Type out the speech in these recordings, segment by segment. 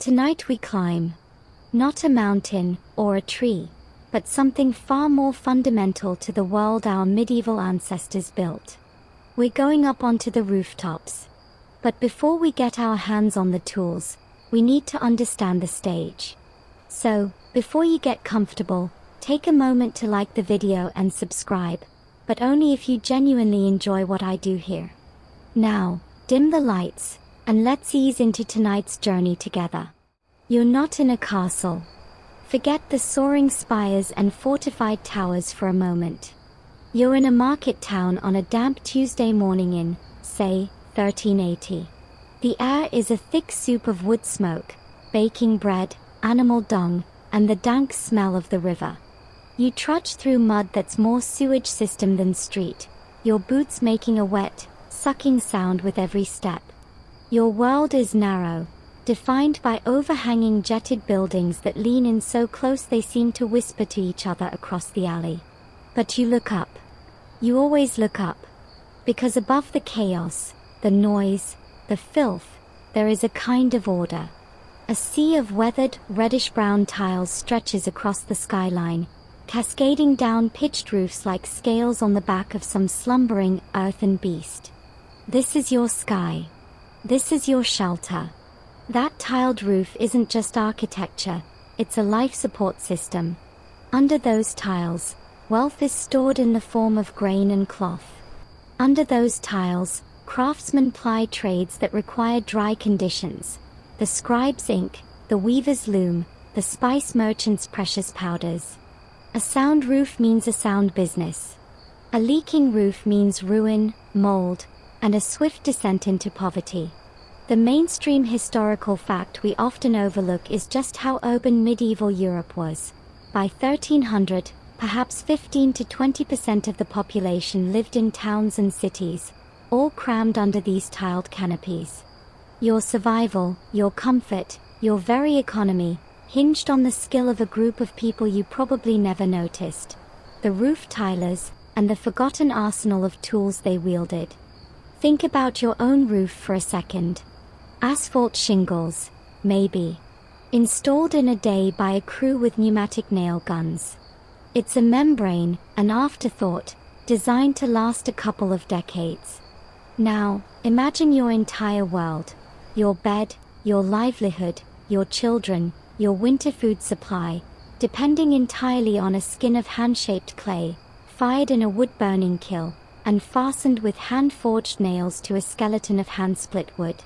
tonight we climb. Not a mountain or a tree, but something far more fundamental to the world our medieval ancestors built. We're going up onto the rooftops. But before we get our hands on the tools, we need to understand the stage. So, before you get comfortable, take a moment to like the video and subscribe, but only if you genuinely enjoy what I do here. Now, dim the lights, and let's ease into tonight's journey together. You're not in a castle. Forget the soaring spires and fortified towers for a moment. You're in a market town on a damp Tuesday morning in, say, 1380. The air is a thick soup of wood smoke, baking bread, animal dung, and the dank smell of the river. You trudge through mud that's more sewage system than street, your boots making a wet, sucking sound with every step. Your world is narrow, defined by overhanging jetted buildings that lean in so close they seem to whisper to each other across the alley. But you look up. You always look up. Because above the chaos, the noise, the filth, there is a kind of order. A sea of weathered, reddish-brown tiles stretches across the skyline, cascading down pitched roofs like scales on the back of some slumbering, earthen beast. This is your sky. This is your shelter. That tiled roof isn't just architecture, it's a life support system. Under those tiles, wealth is stored in the form of grain and cloth. Under those tiles, craftsmen ply trades that require dry conditions. The scribe's ink, the weaver's loom, the spice merchant's precious powders. A sound roof means a sound business. A leaking roof means ruin, mold, and a swift descent into poverty. The mainstream historical fact we often overlook is just how urban medieval Europe was. By 1300, perhaps 15 to 20% of the population lived in towns and cities, all crammed under these tiled canopies. Your survival, your comfort, your very economy, hinged on the skill of a group of people you probably never noticed. The roof tilers, and the forgotten arsenal of tools they wielded. Think about your own roof for a second. Asphalt shingles, maybe. Installed in a day by a crew with pneumatic nail guns. It's a membrane, an afterthought, designed to last a couple of decades. Now, imagine your entire world. Your bed, your livelihood, your children, your winter food supply, depending entirely on a skin of hand-shaped clay, fired in a wood-burning kiln, and fastened with hand-forged nails to a skeleton of hand-split wood.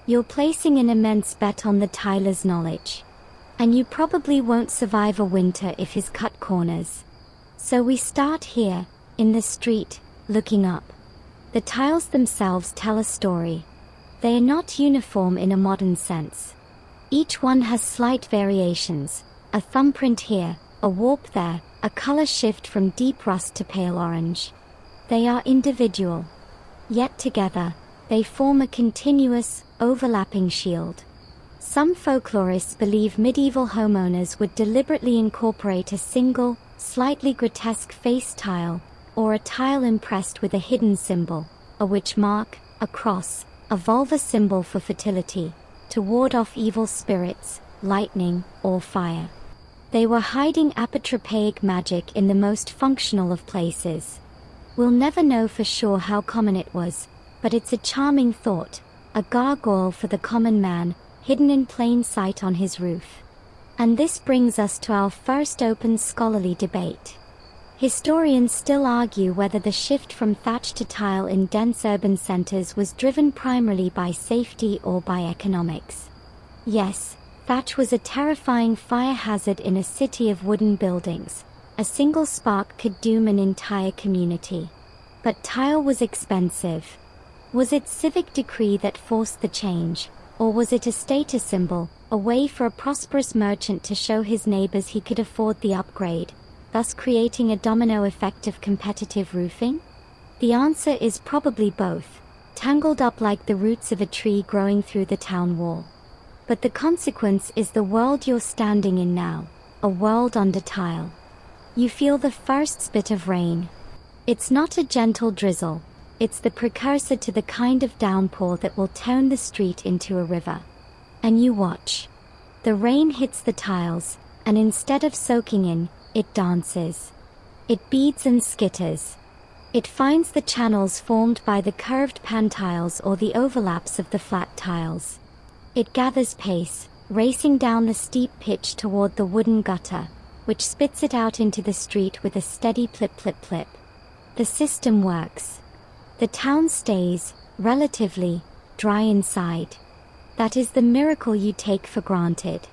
You're placing an immense bet on the tiler's knowledge. And you probably won't survive a winter if he's cut corners. So we start here, in the street, looking up. The tiles themselves tell a story. They are not uniform in a modern sense. Each one has slight variations, a thumbprint here, a warp there, a color shift from deep rust to pale orange. They are individual. Yet together, they form a continuous, overlapping shield. Some folklorists believe medieval homeowners would deliberately incorporate a single, slightly grotesque face tile, or a tile impressed with a hidden symbol, a witch mark, a cross, a vulva symbol for fertility, to ward off evil spirits, lightning, or fire. They were hiding apotropaic magic in the most functional of places. We'll never know for sure how common it was, but it's a charming thought, a gargoyle for the common man, hidden in plain sight on his roof. And this brings us to our first open scholarly debate. Historians still argue whether the shift from thatch to tile in dense urban centers was driven primarily by safety or by economics. Yes, thatch was a terrifying fire hazard in a city of wooden buildings. A single spark could doom an entire community. But tile was expensive. Was it civic decree that forced the change, or was it a status symbol, a way for a prosperous merchant to show his neighbors he could afford the upgrade, thus creating a domino effect of competitive roofing? The answer is probably both, tangled up like the roots of a tree growing through the town wall. But the consequence is the world you're standing in now, a world under tile. You feel the first spit of rain. It's not a gentle drizzle. It's the precursor to the kind of downpour that will turn the street into a river. And you watch. The rain hits the tiles, and instead of soaking in, it dances. It beads and skitters. It finds the channels formed by the curved pan tiles or the overlaps of the flat tiles. It gathers pace, racing down the steep pitch toward the wooden gutter, which spits it out into the street with a steady plip plip plip. The system works. The town stays, relatively, dry inside. That is the miracle you take for granted.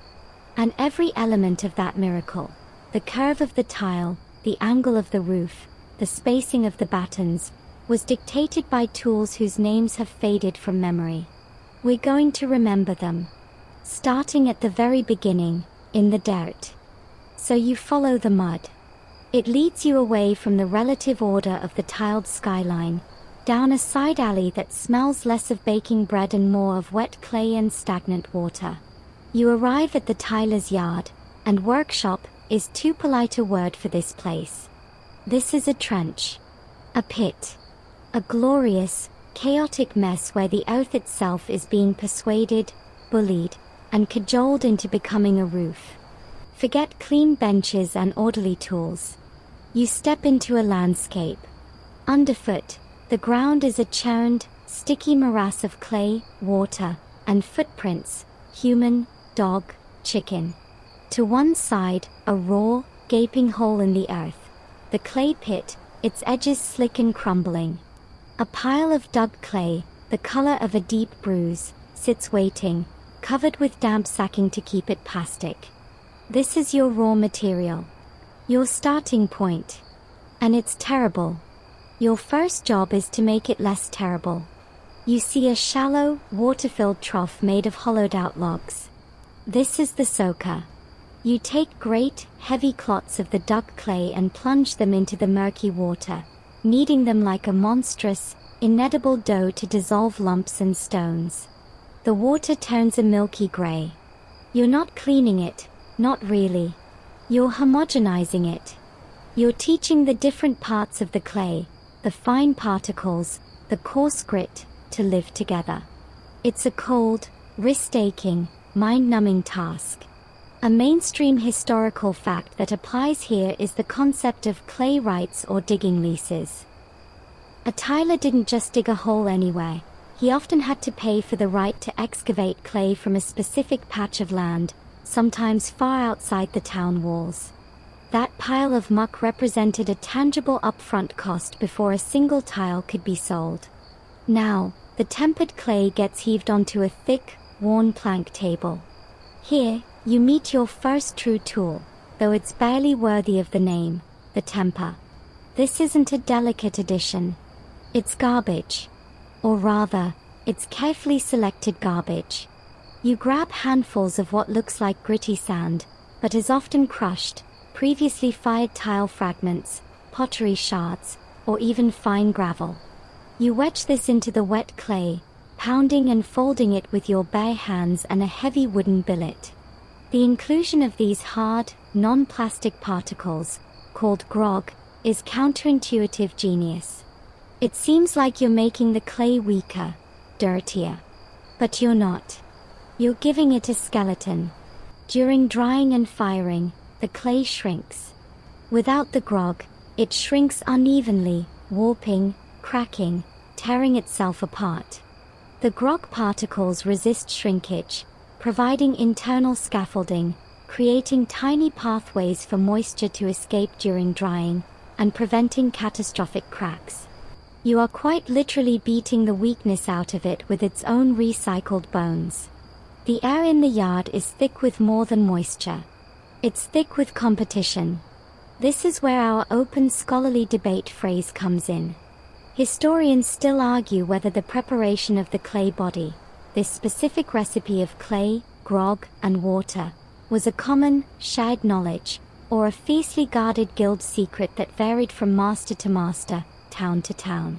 And every element of that miracle, the curve of the tile, the angle of the roof, the spacing of the battens, was dictated by tools whose names have faded from memory. We're going to remember them. Starting at the very beginning, in the dirt. So you follow the mud. It leads you away from the relative order of the tiled skyline, down a side alley that smells less of baking bread and more of wet clay and stagnant water. You arrive at the tiler's yard, and workshop is too polite a word for this place. This is a trench. A pit. A glorious, chaotic mess where the earth itself is being persuaded, bullied, and cajoled into becoming a roof. Forget clean benches and orderly tools. You step into a landscape. Underfoot, the ground is a churned, sticky morass of clay, water, and footprints, human, dog, chicken. To one side, a raw, gaping hole in the earth. The clay pit, its edges slick and crumbling. A pile of dug clay, the color of a deep bruise, sits waiting, covered with damp sacking to keep it plastic. This is your raw material. Your starting point. And it's terrible. Your first job is to make it less terrible. You see a shallow, water-filled trough made of hollowed-out logs. This is the soaker. You take great, heavy clots of the dug clay and plunge them into the murky water, kneading them like a monstrous, inedible dough to dissolve lumps and stones. The water turns a milky gray. You're not cleaning it, not really. You're homogenizing it. You're teaching the different parts of the clay, the fine particles, the coarse grit, to live together. It's a cold, wrist-aching, mind-numbing task. A mainstream historical fact that applies here is the concept of clay rights or digging leases. A tiler didn't just dig a hole anywhere. He often had to pay for the right to excavate clay from a specific patch of land, sometimes far outside the town walls. That pile of muck represented a tangible upfront cost before a single tile could be sold. Now, the tempered clay gets heaved onto a thick, worn plank table. Here, you meet your first true tool, though it's barely worthy of the name, the temper. This isn't a delicate addition. It's garbage. Or rather, it's carefully selected garbage. You grab handfuls of what looks like gritty sand, but is often crushed, previously fired tile fragments, pottery shards, or even fine gravel. You wedge this into the wet clay, pounding and folding it with your bare hands and a heavy wooden billet. The inclusion of these hard, non-plastic particles, called grog, is counterintuitive genius. It seems like you're making the clay weaker, dirtier. But you're not. You're giving it a skeleton. During drying and firing, the clay shrinks. Without the grog, it shrinks unevenly, warping, cracking, tearing itself apart. The grog particles resist shrinkage, providing internal scaffolding, creating tiny pathways for moisture to escape during drying, and preventing catastrophic cracks. You are quite literally beating the weakness out of it with its own recycled bones. The air in the yard is thick with more than moisture. It's thick with competition. This is where our open scholarly debate phrase comes in. Historians still argue whether the preparation of the clay body, this specific recipe of clay, grog, and water, was a common, shared knowledge, or a fiercely guarded guild secret that varied from master to master, town to town.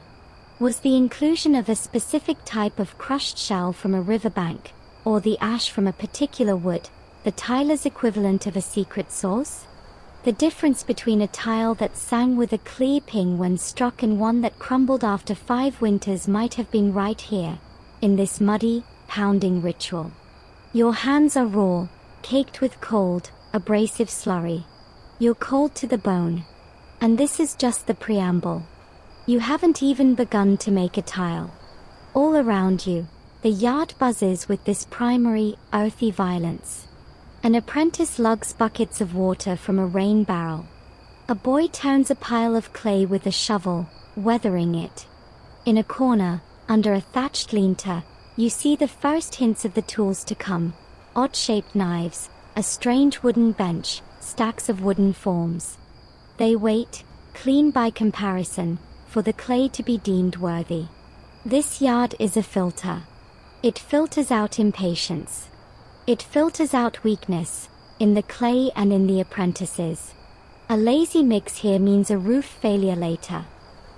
Was the inclusion of a specific type of crushed shell from a riverbank, or the ash from a particular wood, the tiler's equivalent of a secret sauce? The difference between a tile that sang with a clear ping when struck and one that crumbled after 5 winters might have been right here, in this muddy, pounding ritual. Your hands are raw, caked with cold, abrasive slurry. You're cold to the bone. And this is just the preamble. You haven't even begun to make a tile. All around you, the yard buzzes with this primary, earthy violence. An apprentice lugs buckets of water from a rain barrel. A boy turns a pile of clay with a shovel, weathering it. In a corner, under a thatched linter, you see the first hints of the tools to come. Odd-shaped knives, a strange wooden bench, stacks of wooden forms. They wait, clean by comparison, for the clay to be deemed worthy. This yard is a filter. It filters out impatience. It filters out weakness, in the clay and in the apprentices. A lazy mix here means a roof failure later.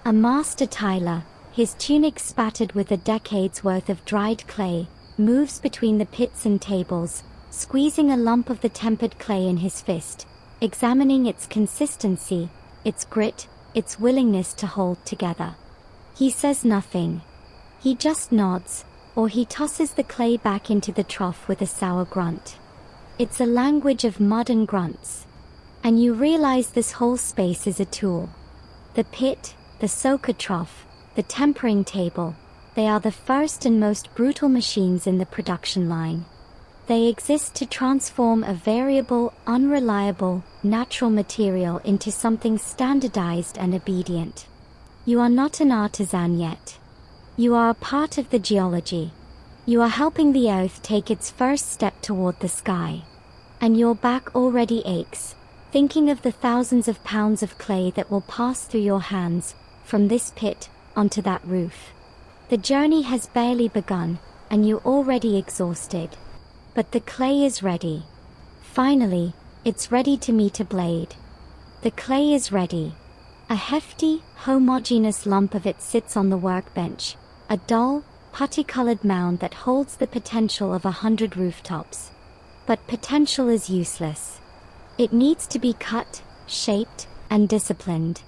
A master tiler, his tunic spattered with a decade's worth of dried clay, moves between the pits and tables, squeezing a lump of the tempered clay in his fist, examining its consistency, its grit, its willingness to hold together. He says nothing. He just nods, or he tosses the clay back into the trough with a sour grunt. It's a language of mud and grunts. And you realize this whole space is a tool. The pit, the soaker trough, the tempering table, they are the first and most brutal machines in the production line. They exist to transform a variable, unreliable, natural material into something standardized and obedient. You are not an artisan yet. You are a part of the geology. You are helping the earth take its first step toward the sky. And your back already aches, thinking of the thousands of pounds of clay that will pass through your hands, from this pit, onto that roof. The journey has barely begun, and you're already exhausted. But the clay is ready. Finally, it's ready to meet a blade. The clay is ready. A hefty, homogeneous lump of it sits on the workbench, a dull, putty-colored mound that holds the potential of 100 rooftops. But potential is useless. It needs to be cut, shaped, and disciplined.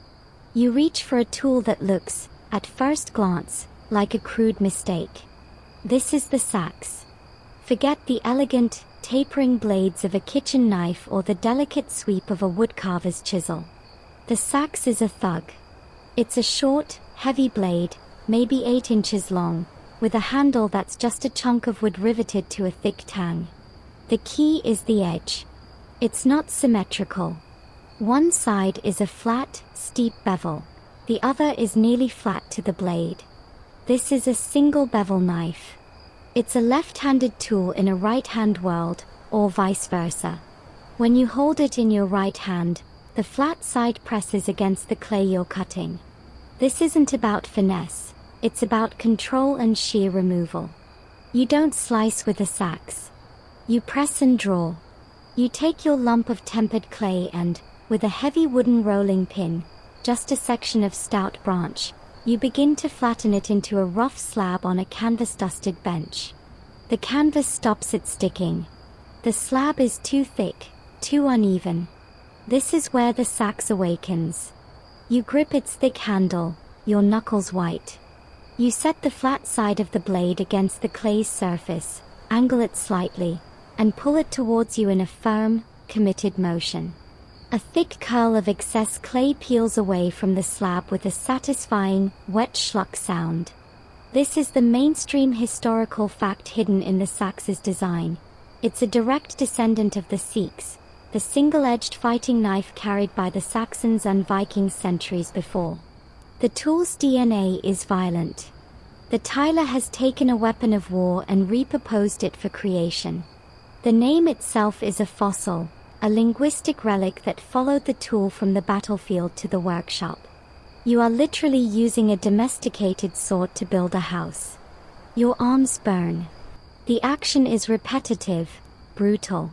You reach for a tool that looks, at first glance, like a crude mistake. This is the sax. Forget the elegant, tapering blades of a kitchen knife or the delicate sweep of a woodcarver's chisel. The sax is a thug. It's a short, heavy blade, maybe 8 inches long, with a handle that's just a chunk of wood riveted to a thick tang. The key is the edge. It's not symmetrical. One side is a flat, steep bevel. The other is nearly flat to the blade. This is a single bevel knife. It's a left-handed tool in a right-hand world, or vice versa. When you hold it in your right hand, the flat side presses against the clay you're cutting. This isn't about finesse, it's about control and shear removal. You don't slice with a sax. You press and draw. You take your lump of tempered clay and, with a heavy wooden rolling pin, just a section of stout branch, you begin to flatten it into a rough slab on a canvas-dusted bench. The canvas stops it sticking. The slab is too thick, too uneven. This is where the sax awakens. You grip its thick handle, your knuckles white. You set the flat side of the blade against the clay's surface, angle it slightly, and pull it towards you in a firm, committed motion. A thick curl of excess clay peels away from the slab with a satisfying, wet schluck sound. This is the mainstream historical fact hidden in the sax's design. It's a direct descendant of the seax, the single-edged fighting knife carried by the Saxons and Vikings centuries before. The tool's DNA is violent. The tiler has taken a weapon of war and repurposed it for creation. The name itself is a fossil, a linguistic relic that followed the tool from the battlefield to the workshop. You are literally using a domesticated sword to build a house. Your arms burn. The action is repetitive, brutal.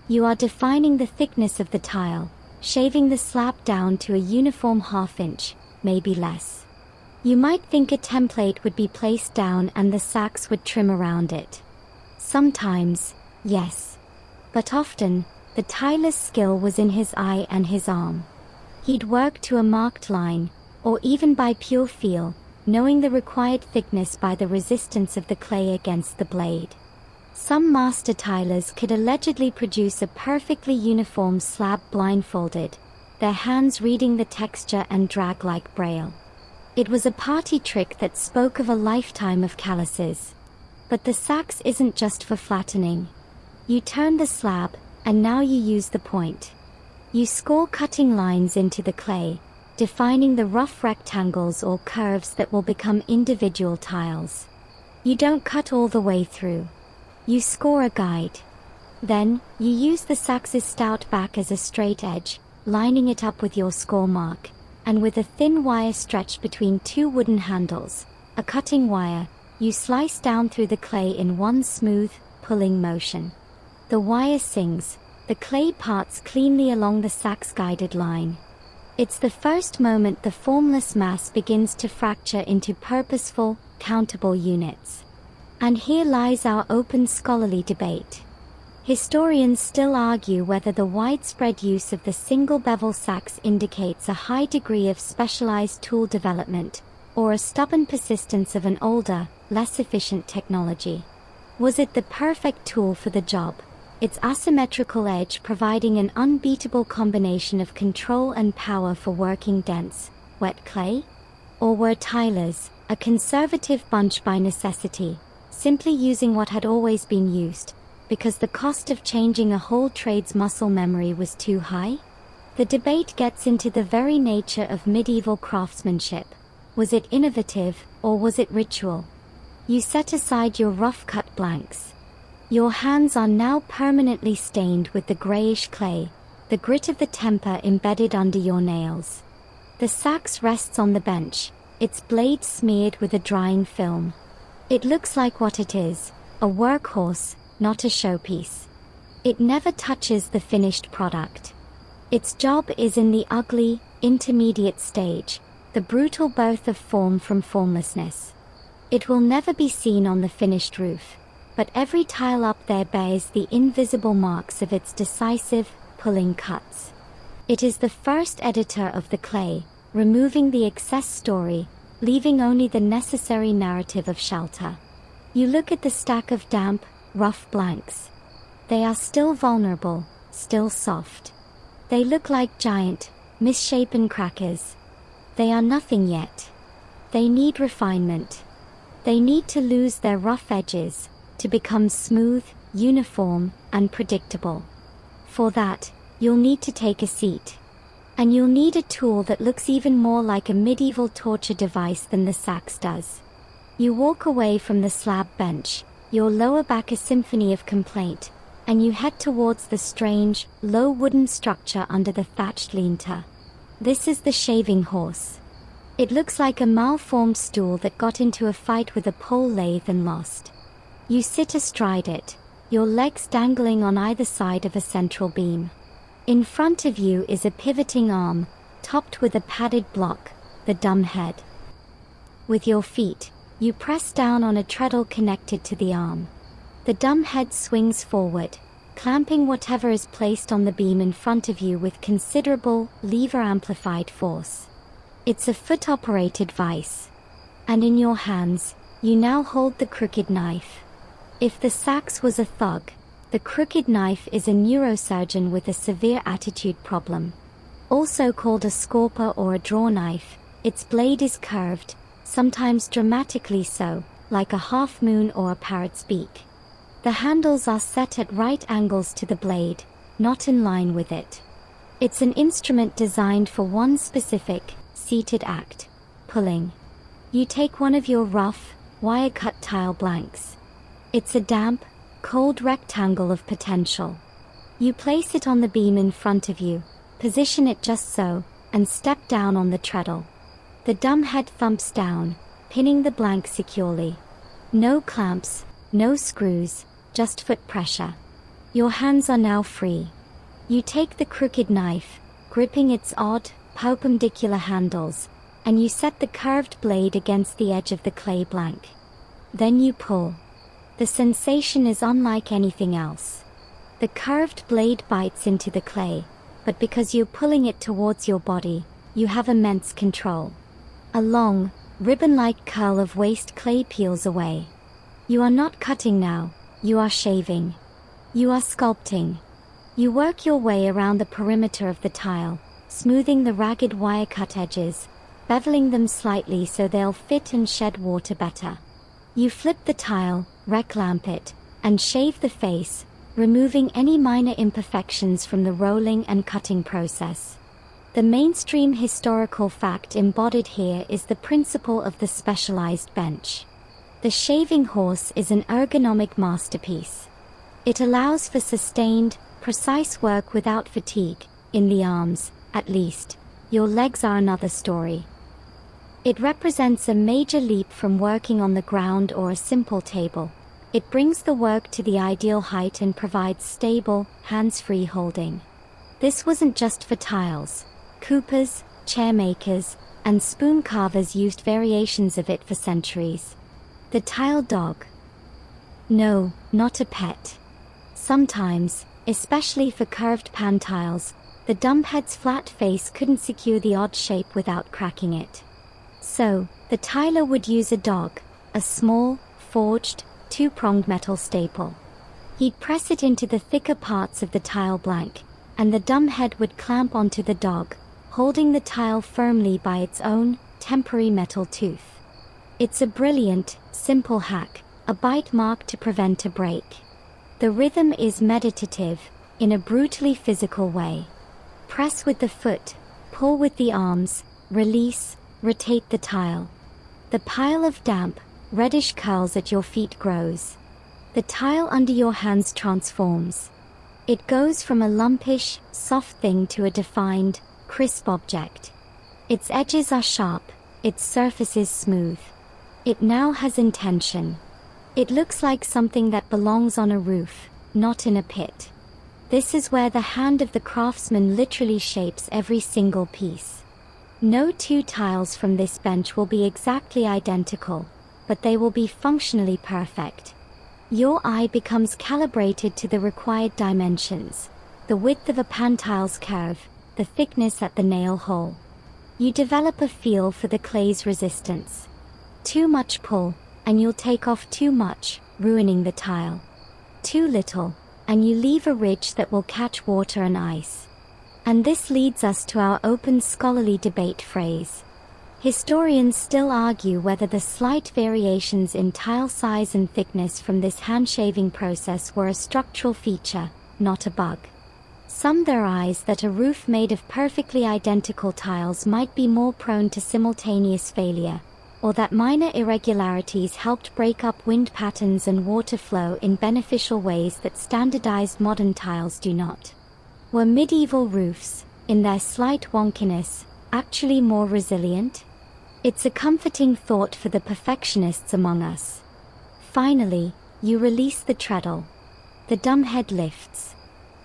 You are defining the thickness of the tile, shaving the slab down to a uniform half-inch, maybe less. You might think a template would be placed down and the sax would trim around it. Sometimes, yes. But often, the tiler's skill was in his eye and his arm. He'd work to a marked line, or even by pure feel, knowing the required thickness by the resistance of the clay against the blade. Some master tilers could allegedly produce a perfectly uniform slab blindfolded, their hands reading the texture and drag like braille. It was a party trick that spoke of a lifetime of calluses. But the sax isn't just for flattening. You turn the slab, and now you use the point. You score cutting lines into the clay, defining the rough rectangles or curves that will become individual tiles. You don't cut all the way through. You score a guide. Then, you use the sax's stout back as a straight edge, lining it up with your score mark, and with a thin wire stretched between two wooden handles, a cutting wire, you slice down through the clay in one smooth, pulling motion. The wire sings, the clay parts cleanly along the sax-guided line. It's the first moment the formless mass begins to fracture into purposeful, countable units. And here lies our open scholarly debate. Historians still argue whether the widespread use of the single bevel sax indicates a high degree of specialized tool development, or a stubborn persistence of an older, less efficient technology. Was it the perfect tool for the job, its asymmetrical edge providing an unbeatable combination of control and power for working dense, wet clay? Or were tilers, a conservative bunch by necessity, simply using what had always been used, because the cost of changing a whole trade's muscle memory was too high? The debate gets into the very nature of medieval craftsmanship. Was it innovative, or was it ritual? You set aside your rough-cut blanks. Your hands are now permanently stained with the grayish clay, the grit of the temper embedded under your nails. The sax rests on the bench, its blade smeared with a drying film. It looks like what it is, a workhorse, not a showpiece. It never touches the finished product. Its job is in the ugly, intermediate stage, the brutal birth of form from formlessness. It will never be seen on the finished roof, but every tile up there bears the invisible marks of its decisive, pulling cuts. It is the first editor of the clay, removing the excess story, leaving only the necessary narrative of shelter. You look at the stack of damp, rough blanks. They are still vulnerable, still soft. They look like giant, misshapen crackers. They are nothing yet. They need refinement. They need to lose their rough edges, to become smooth, uniform, and predictable. For that, you'll need to take a seat. And you'll need a tool that looks even more like a medieval torture device than the sax does. You walk away from the slab bench, your lower back a symphony of complaint, and you head towards the strange, low wooden structure under the thatched lean-to. This is the shaving horse. It looks like a malformed stool that got into a fight with a pole lathe and lost. You sit astride it, your legs dangling on either side of a central beam. In front of you is a pivoting arm, topped with a padded block, the dumb head. With your feet, you press down on a treadle connected to the arm. The dumb head swings forward, clamping whatever is placed on the beam in front of you with considerable, lever-amplified force. It's a foot-operated vise. And in your hands, you now hold the crooked knife. If the sax was a thug, the crooked knife is a neurosurgeon with a severe attitude problem. Also called a scorper or a draw knife, its blade is curved, sometimes dramatically so, like a half-moon or a parrot's beak. The handles are set at right angles to the blade, not in line with it. It's an instrument designed for one specific, seated act, pulling. You take one of your rough, wire-cut tile blanks. It's a damp, cold rectangle of potential. You place it on the beam in front of you, position it just so, and step down on the treadle. The dumb head thumps down, pinning the blank securely. No clamps, no screws, just foot pressure. Your hands are now free. You take the crooked knife, gripping its odd, perpendicular handles, and you set the curved blade against the edge of the clay blank. Then you pull. The sensation is unlike anything else. The curved blade bites into the clay, but because you're pulling it towards your body, you have immense control. A long, ribbon-like curl of waste clay peels away. You are not cutting now, You are shaving. You are sculpting. You work your way around the perimeter of the tile, smoothing the ragged wire-cut edges, beveling them slightly so they'll fit and shed water better. You flip the tile, reclamp it, and shave the face, removing any minor imperfections from the rolling and cutting process. The mainstream historical fact embodied here is the principle of the specialized bench. The shaving horse is an ergonomic masterpiece. It allows for sustained, precise work without fatigue, in the arms, at least. Your legs are another story. It represents a major leap from working on the ground or a simple table. It brings the work to the ideal height and provides stable, hands-free holding. This wasn't just for tiles. Coopers, chair makers, and spoon carvers used variations of it for centuries. The tile dog. No, not a pet. Sometimes, especially for curved pan tiles, the dumbhead's flat face couldn't secure the odd shape without cracking it. So, the tiler would use a dog, a small, forged, two-pronged metal staple. He'd press it into the thicker parts of the tile blank, and the dumbhead would clamp onto the dog, holding the tile firmly by its own, temporary metal tooth. It's a brilliant, simple hack, a bite mark to prevent a break. The rhythm is meditative, in a brutally physical way. Press with the foot, pull with the arms, release, rotate the tile. The pile of damp, reddish curls at your feet grows. The tile under your hands transforms. It goes from a lumpish, soft thing to a defined, crisp object. Its edges are sharp, its surface is smooth. It now has intention. It looks like something that belongs on a roof, not in a pit. This is where the hand of the craftsman literally shapes every single piece. No two tiles from this bench will be exactly identical, but they will be functionally perfect. Your eye becomes calibrated to the required dimensions, the width of a pan tile's curve, the thickness at the nail hole. You develop a feel for the clay's resistance. Too much pull, and you'll take off too much, ruining the tile. Too little, and you leave a ridge that will catch water and ice. And this leads us to our open scholarly debate phrase. Historians still argue whether the slight variations in tile size and thickness from this hand-shaving process were a structural feature, not a bug. Some theorize that a roof made of perfectly identical tiles might be more prone to simultaneous failure, or that minor irregularities helped break up wind patterns and water flow in beneficial ways that standardized modern tiles do not. Were medieval roofs, in their slight wonkiness, actually more resilient? It's a comforting thought for the perfectionists among us. Finally, you release the treadle. The dumbhead lifts.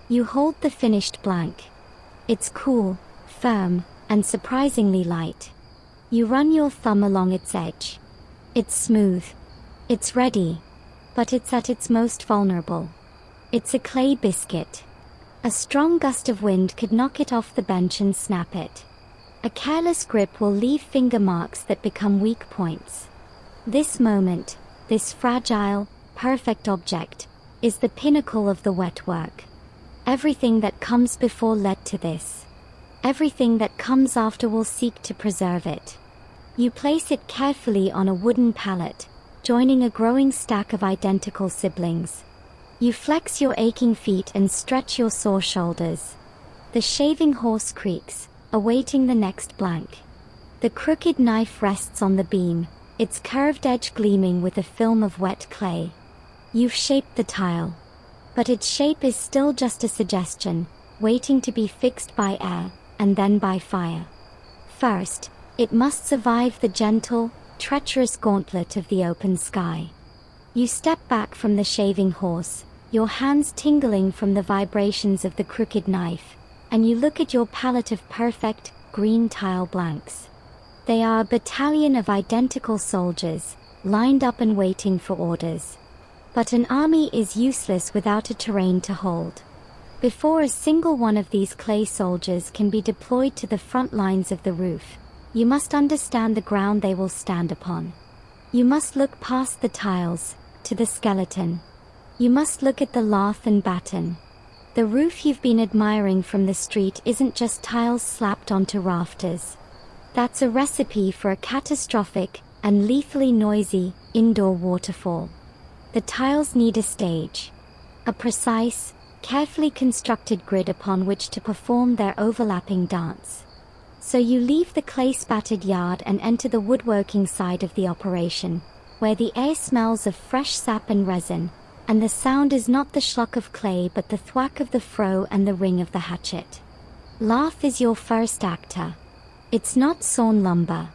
You hold the finished blank. It's cool, firm, and surprisingly light. You run your thumb along its edge. It's smooth. It's ready. But it's at its most vulnerable. It's a clay biscuit. A strong gust of wind could knock it off the bench and snap it. A careless grip will leave finger marks that become weak points. This moment, this fragile, perfect object, is the pinnacle of the wet work. Everything that comes before led to this. Everything that comes after will seek to preserve it. You place it carefully on a wooden pallet, joining a growing stack of identical siblings. You flex your aching feet and stretch your sore shoulders. The shaving horse creaks, awaiting the next blank. The crooked knife rests on the beam, its curved edge gleaming with a film of wet clay. You've shaped the tile. But its shape is still just a suggestion, waiting to be fixed by air, and then by fire. First, it must survive the gentle, treacherous gauntlet of the open sky. You step back from the shaving horse, your hands tingling from the vibrations of the crooked knife, and you look at your palette of perfect, green tile blanks. They are a battalion of identical soldiers, lined up and waiting for orders. But an army is useless without a terrain to hold. Before a single one of these clay soldiers can be deployed to the front lines of the roof, you must understand the ground they will stand upon. You must look past the tiles, to the skeleton. You must look at the lath and batten. The roof you've been admiring from the street isn't just tiles slapped onto rafters. That's a recipe for a catastrophic and lethally noisy indoor waterfall. The tiles need a stage. A precise, carefully constructed grid upon which to perform their overlapping dance. So you leave the clay-spattered yard and enter the woodworking side of the operation, where the air smells of fresh sap and resin, and the sound is not the schluck of clay but the thwack of the froe and the ring of the hatchet. Lath is your first actor. It's not sawn lumber.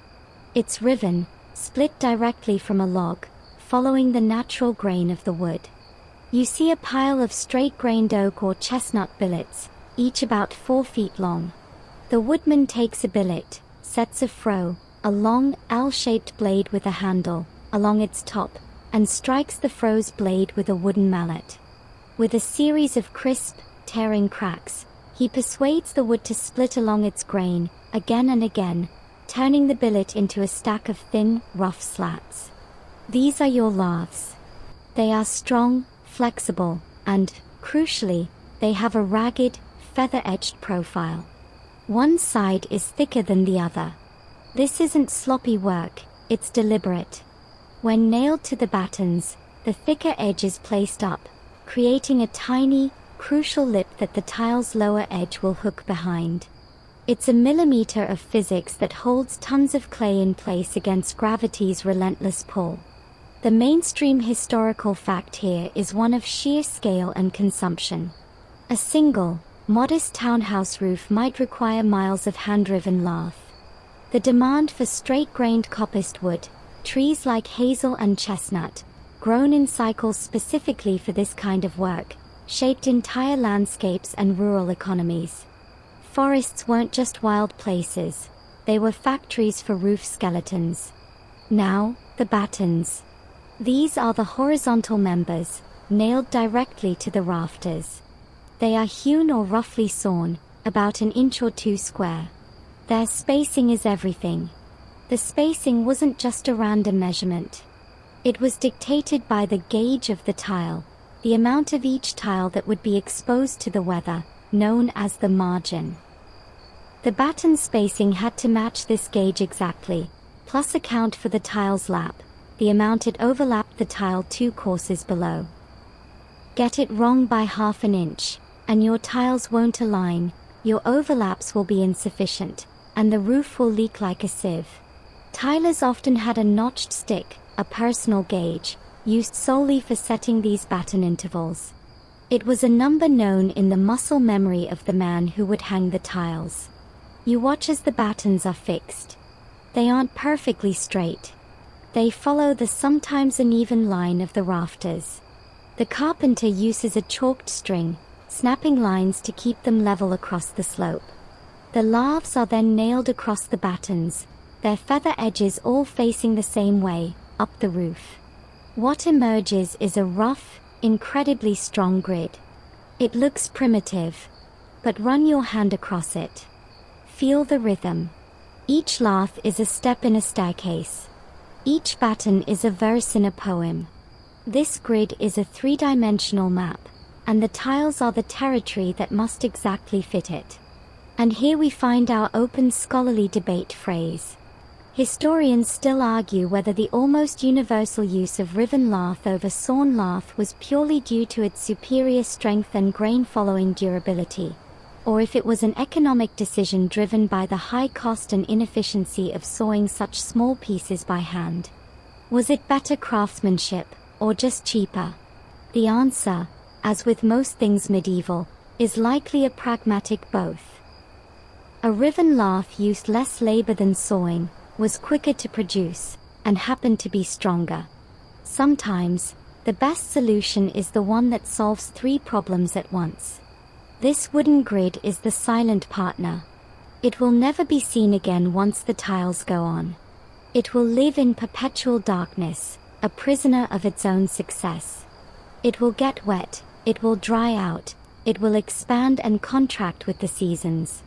It's riven, split directly from a log, following the natural grain of the wood. You see a pile of straight-grained oak or chestnut billets, each about 4 feet long. The woodman takes a billet, sets a froe, a long, L-shaped blade with a handle, along its top, and strikes the froe's blade with a wooden mallet. With a series of crisp, tearing cracks, he persuades the wood to split along its grain, again and again, turning the billet into a stack of thin, rough slats. These are your laths. They are strong, flexible, and, crucially, they have a ragged, feather-edged profile. One side is thicker than the other. This isn't sloppy work, it's deliberate. When nailed to the battens, the thicker edge is placed up, creating a tiny, crucial lip that the tile's lower edge will hook behind. It's a millimeter of physics that holds tons of clay in place against gravity's relentless pull. The mainstream historical fact here is one of sheer scale and consumption. A single, modest townhouse roof might require miles of hand-driven lath. The demand for straight-grained coppiced wood, trees like hazel and chestnut, grown in cycles specifically for this kind of work, shaped entire landscapes and rural economies. Forests weren't just wild places, they were factories for roof skeletons. Now, the battens. These are the horizontal members, nailed directly to the rafters. They are hewn or roughly sawn, about 1 inch or 2 square. Their spacing is everything. The spacing wasn't just a random measurement. It was dictated by the gauge of the tile, the amount of each tile that would be exposed to the weather, known as the margin. The batten spacing had to match this gauge exactly, plus account for the tile's lap, the amount it overlapped the tile 2 courses below. Get it wrong by 1/2 inch, and your tiles won't align, your overlaps will be insufficient, and the roof will leak like a sieve. Tilers often had a notched stick, a personal gauge, used solely for setting these batten intervals. It was a number known in the muscle memory of the man who would hang the tiles. You watch as the battens are fixed. They aren't perfectly straight. They follow the sometimes uneven line of the rafters. The carpenter uses a chalked string, snapping lines to keep them level across the slope. The laths are then nailed across the battens, their feather edges all facing the same way, up the roof. What emerges is a rough, incredibly strong grid. It looks primitive, but run your hand across it. Feel the rhythm. Each lath is a step in a staircase. Each batten is a verse in a poem. This grid is a 3-dimensional map, and the tiles are the territory that must exactly fit it. And here we find our open scholarly debate phrase. Historians still argue whether the almost universal use of riven lath over sawn lath was purely due to its superior strength and grain-following durability, or if it was an economic decision driven by the high cost and inefficiency of sawing such small pieces by hand. Was it better craftsmanship, or just cheaper? The answer, as with most things medieval, is likely a pragmatic both. A riven lath used less labor than sawing, was quicker to produce, and happened to be stronger. Sometimes, the best solution is the one that solves 3 problems at once. This wooden grid is the silent partner. It will never be seen again once the tiles go on. It will live in perpetual darkness, a prisoner of its own success. It will get wet, it will dry out, it will expand and contract with the seasons.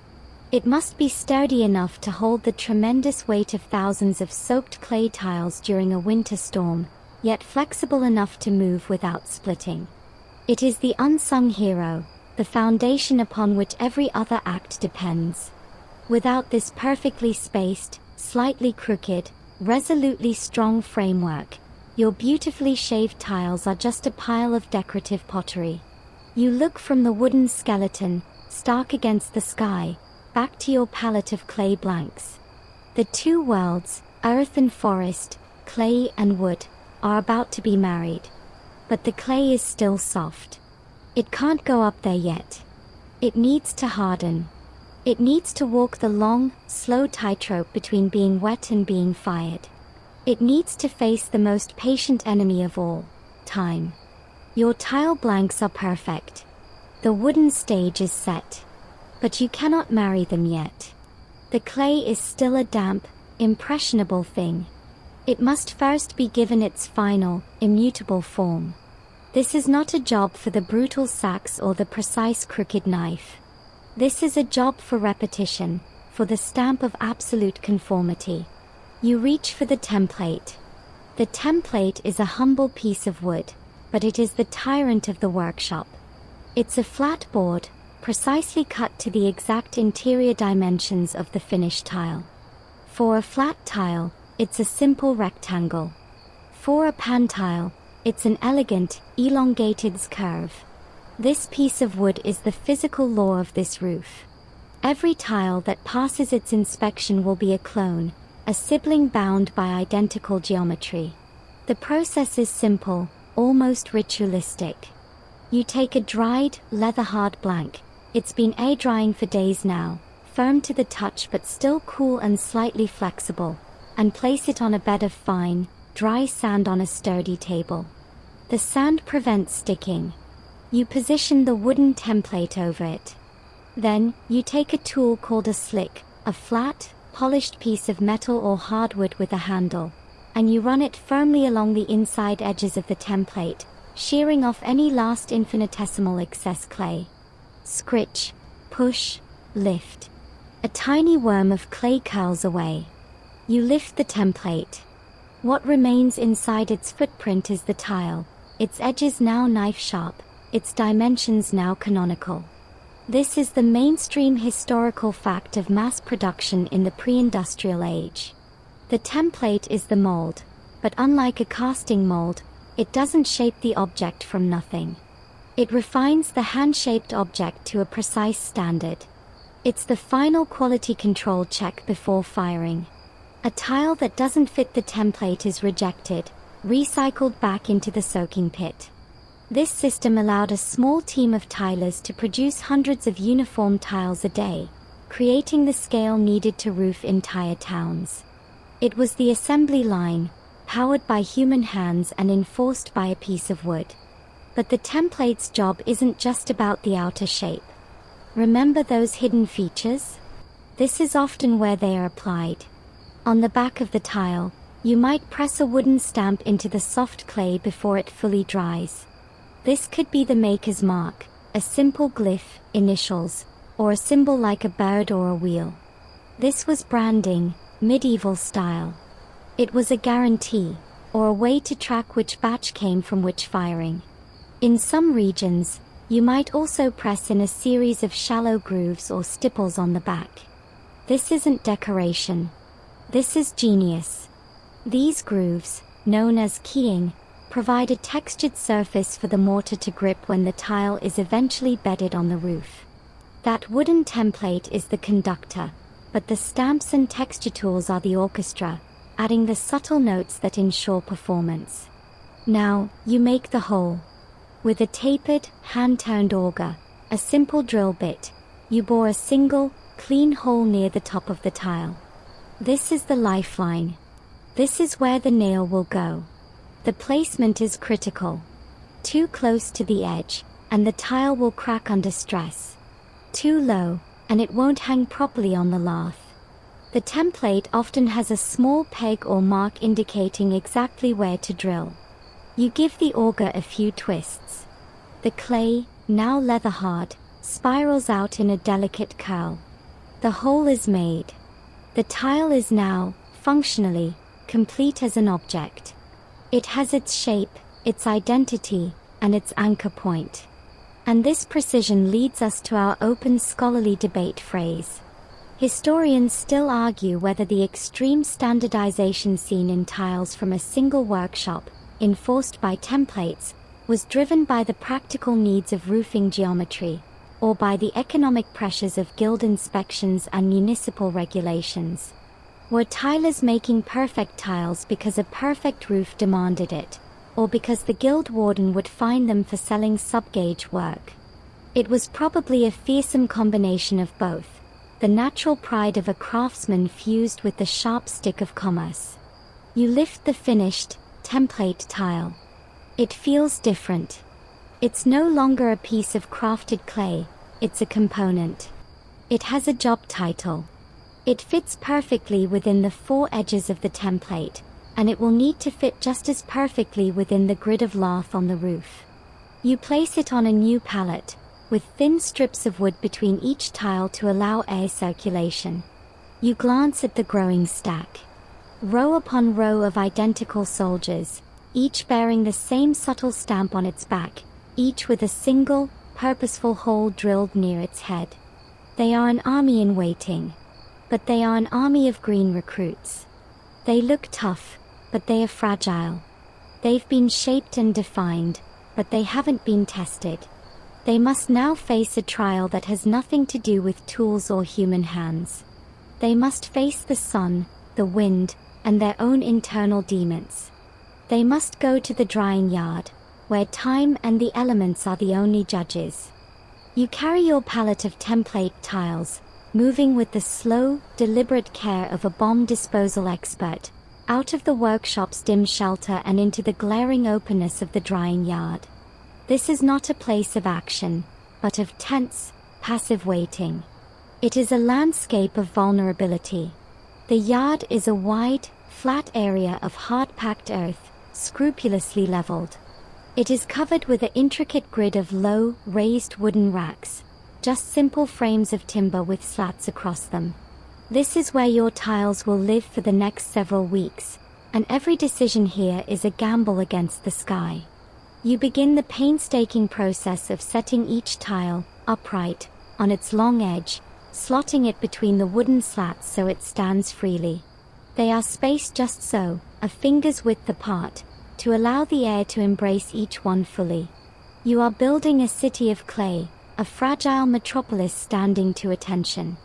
It must be sturdy enough to hold the tremendous weight of thousands of soaked clay tiles during a winter storm, yet flexible enough to move without splitting. It is the unsung hero, the foundation upon which every other act depends. Without this perfectly spaced, slightly crooked, resolutely strong framework, your beautifully shaved tiles are just a pile of decorative pottery. You look from the wooden skeleton, stark against the sky, back to your palette of clay blanks. The two worlds, earth and forest, clay and wood, are about to be married. But the clay is still soft. It can't go up there yet. It needs to harden. It needs to walk the long, slow tightrope between being wet and being fired. It needs to face the most patient enemy of all, time. Your tile blanks are perfect. The wooden stage is set. But you cannot marry them yet. The clay is still a damp, impressionable thing. It must first be given its final, immutable form. This is not a job for the brutal sax or the precise crooked knife. This is a job for repetition, for the stamp of absolute conformity. You reach for the template. The template is a humble piece of wood, but it is the tyrant of the workshop. It's a flat board, precisely cut to the exact interior dimensions of the finished tile. For a flat tile, it's a simple rectangle. For a pan tile, it's an elegant, elongated curve. This piece of wood is the physical law of this roof. Every tile that passes its inspection will be a clone, a sibling bound by identical geometry. The process is simple, almost ritualistic. You take a dried, leather-hard blank. It's been air-drying for days now, firm to the touch but still cool and slightly flexible, and place it on a bed of fine, dry sand on a sturdy table. The sand prevents sticking. You position the wooden template over it. Then, you take a tool called a slick, a flat, polished piece of metal or hardwood with a handle, and you run it firmly along the inside edges of the template, shearing off any last infinitesimal excess clay. Scritch, push, lift. A tiny worm of clay curls away. You lift the template. What remains inside its footprint is the tile, its edges now knife-sharp, its dimensions now canonical. This is the mainstream historical fact of mass production in the pre-industrial age. The template is the mold, but unlike a casting mold, it doesn't shape the object from nothing. It refines the hand-shaped object to a precise standard. It's the final quality control check before firing. A tile that doesn't fit the template is rejected, recycled back into the soaking pit. This system allowed a small team of tilers to produce hundreds of uniform tiles a day, creating the scale needed to roof entire towns. It was the assembly line, powered by human hands and enforced by a piece of wood. But the template's job isn't just about the outer shape. Remember those hidden features? This is often where they are applied. On the back of the tile, you might press a wooden stamp into the soft clay before it fully dries. This could be the maker's mark, a simple glyph, initials, or a symbol like a bird or a wheel. This was branding, medieval style. It was a guarantee, or a way to track which batch came from which firing. In some regions, you might also press in a series of shallow grooves or stipples on the back. This isn't decoration. This is genius. These grooves, known as keying, provide a textured surface for the mortar to grip when the tile is eventually bedded on the roof. That wooden template is the conductor, but the stamps and texture tools are the orchestra, adding the subtle notes that ensure performance. Now, you make the whole. With a tapered, hand-turned auger, a simple drill bit, you bore a single, clean hole near the top of the tile. This is the lifeline. This is where the nail will go. The placement is critical. Too close to the edge, and the tile will crack under stress. Too low, and it won't hang properly on the lath. The template often has a small peg or mark indicating exactly where to drill. You give the auger a few twists. The clay, now leather hard, spirals out in a delicate curl. The hole is made. The tile is now, functionally, complete as an object. It has its shape, its identity, and its anchor point. And this precision leads us to our open scholarly debate phrase. Historians still argue whether the extreme standardization seen in tiles from a single workshop, enforced by templates, was driven by the practical needs of roofing geometry, or by the economic pressures of guild inspections and municipal regulations. Were tilers making perfect tiles because a perfect roof demanded it, or because the guild warden would fine them for selling sub-gauge work? It was probably a fearsome combination of both, the natural pride of a craftsman fused with the sharp stick of commerce. You lift the finished, template tile. It feels different. It's no longer a piece of crafted clay, it's a component. It has a job title. It fits perfectly within the four edges of the template, and it will need to fit just as perfectly within the grid of lath on the roof. You place it on a new pallet, with thin strips of wood between each tile to allow air circulation. You glance at the growing stack. Row upon row of identical soldiers, each bearing the same subtle stamp on its back, each with a single, purposeful hole drilled near its head. They are an army in waiting. But they are an army of green recruits. They look tough, but they are fragile. They've been shaped and defined, but they haven't been tested. They must now face a trial that has nothing to do with tools or human hands. They must face the sun, the wind, and their own internal demons. They must go to the drying yard, where time and the elements are the only judges. You carry your pallet of template tiles, moving with the slow, deliberate care of a bomb disposal expert, out of the workshop's dim shelter and into the glaring openness of the drying yard. This is not a place of action, but of tense, passive waiting. It is a landscape of vulnerability. The yard is a wide, flat area of hard-packed earth, scrupulously leveled. It is covered with an intricate grid of low, raised wooden racks, just simple frames of timber with slats across them. This is where your tiles will live for the next several weeks, and every decision here is a gamble against the sky. You begin the painstaking process of setting each tile, upright, on its long edge, slotting it between the wooden slats so it stands freely. They are spaced just so, a finger's width apart, to allow the air to embrace each one fully. You are building a city of clay, a fragile metropolis standing to attention.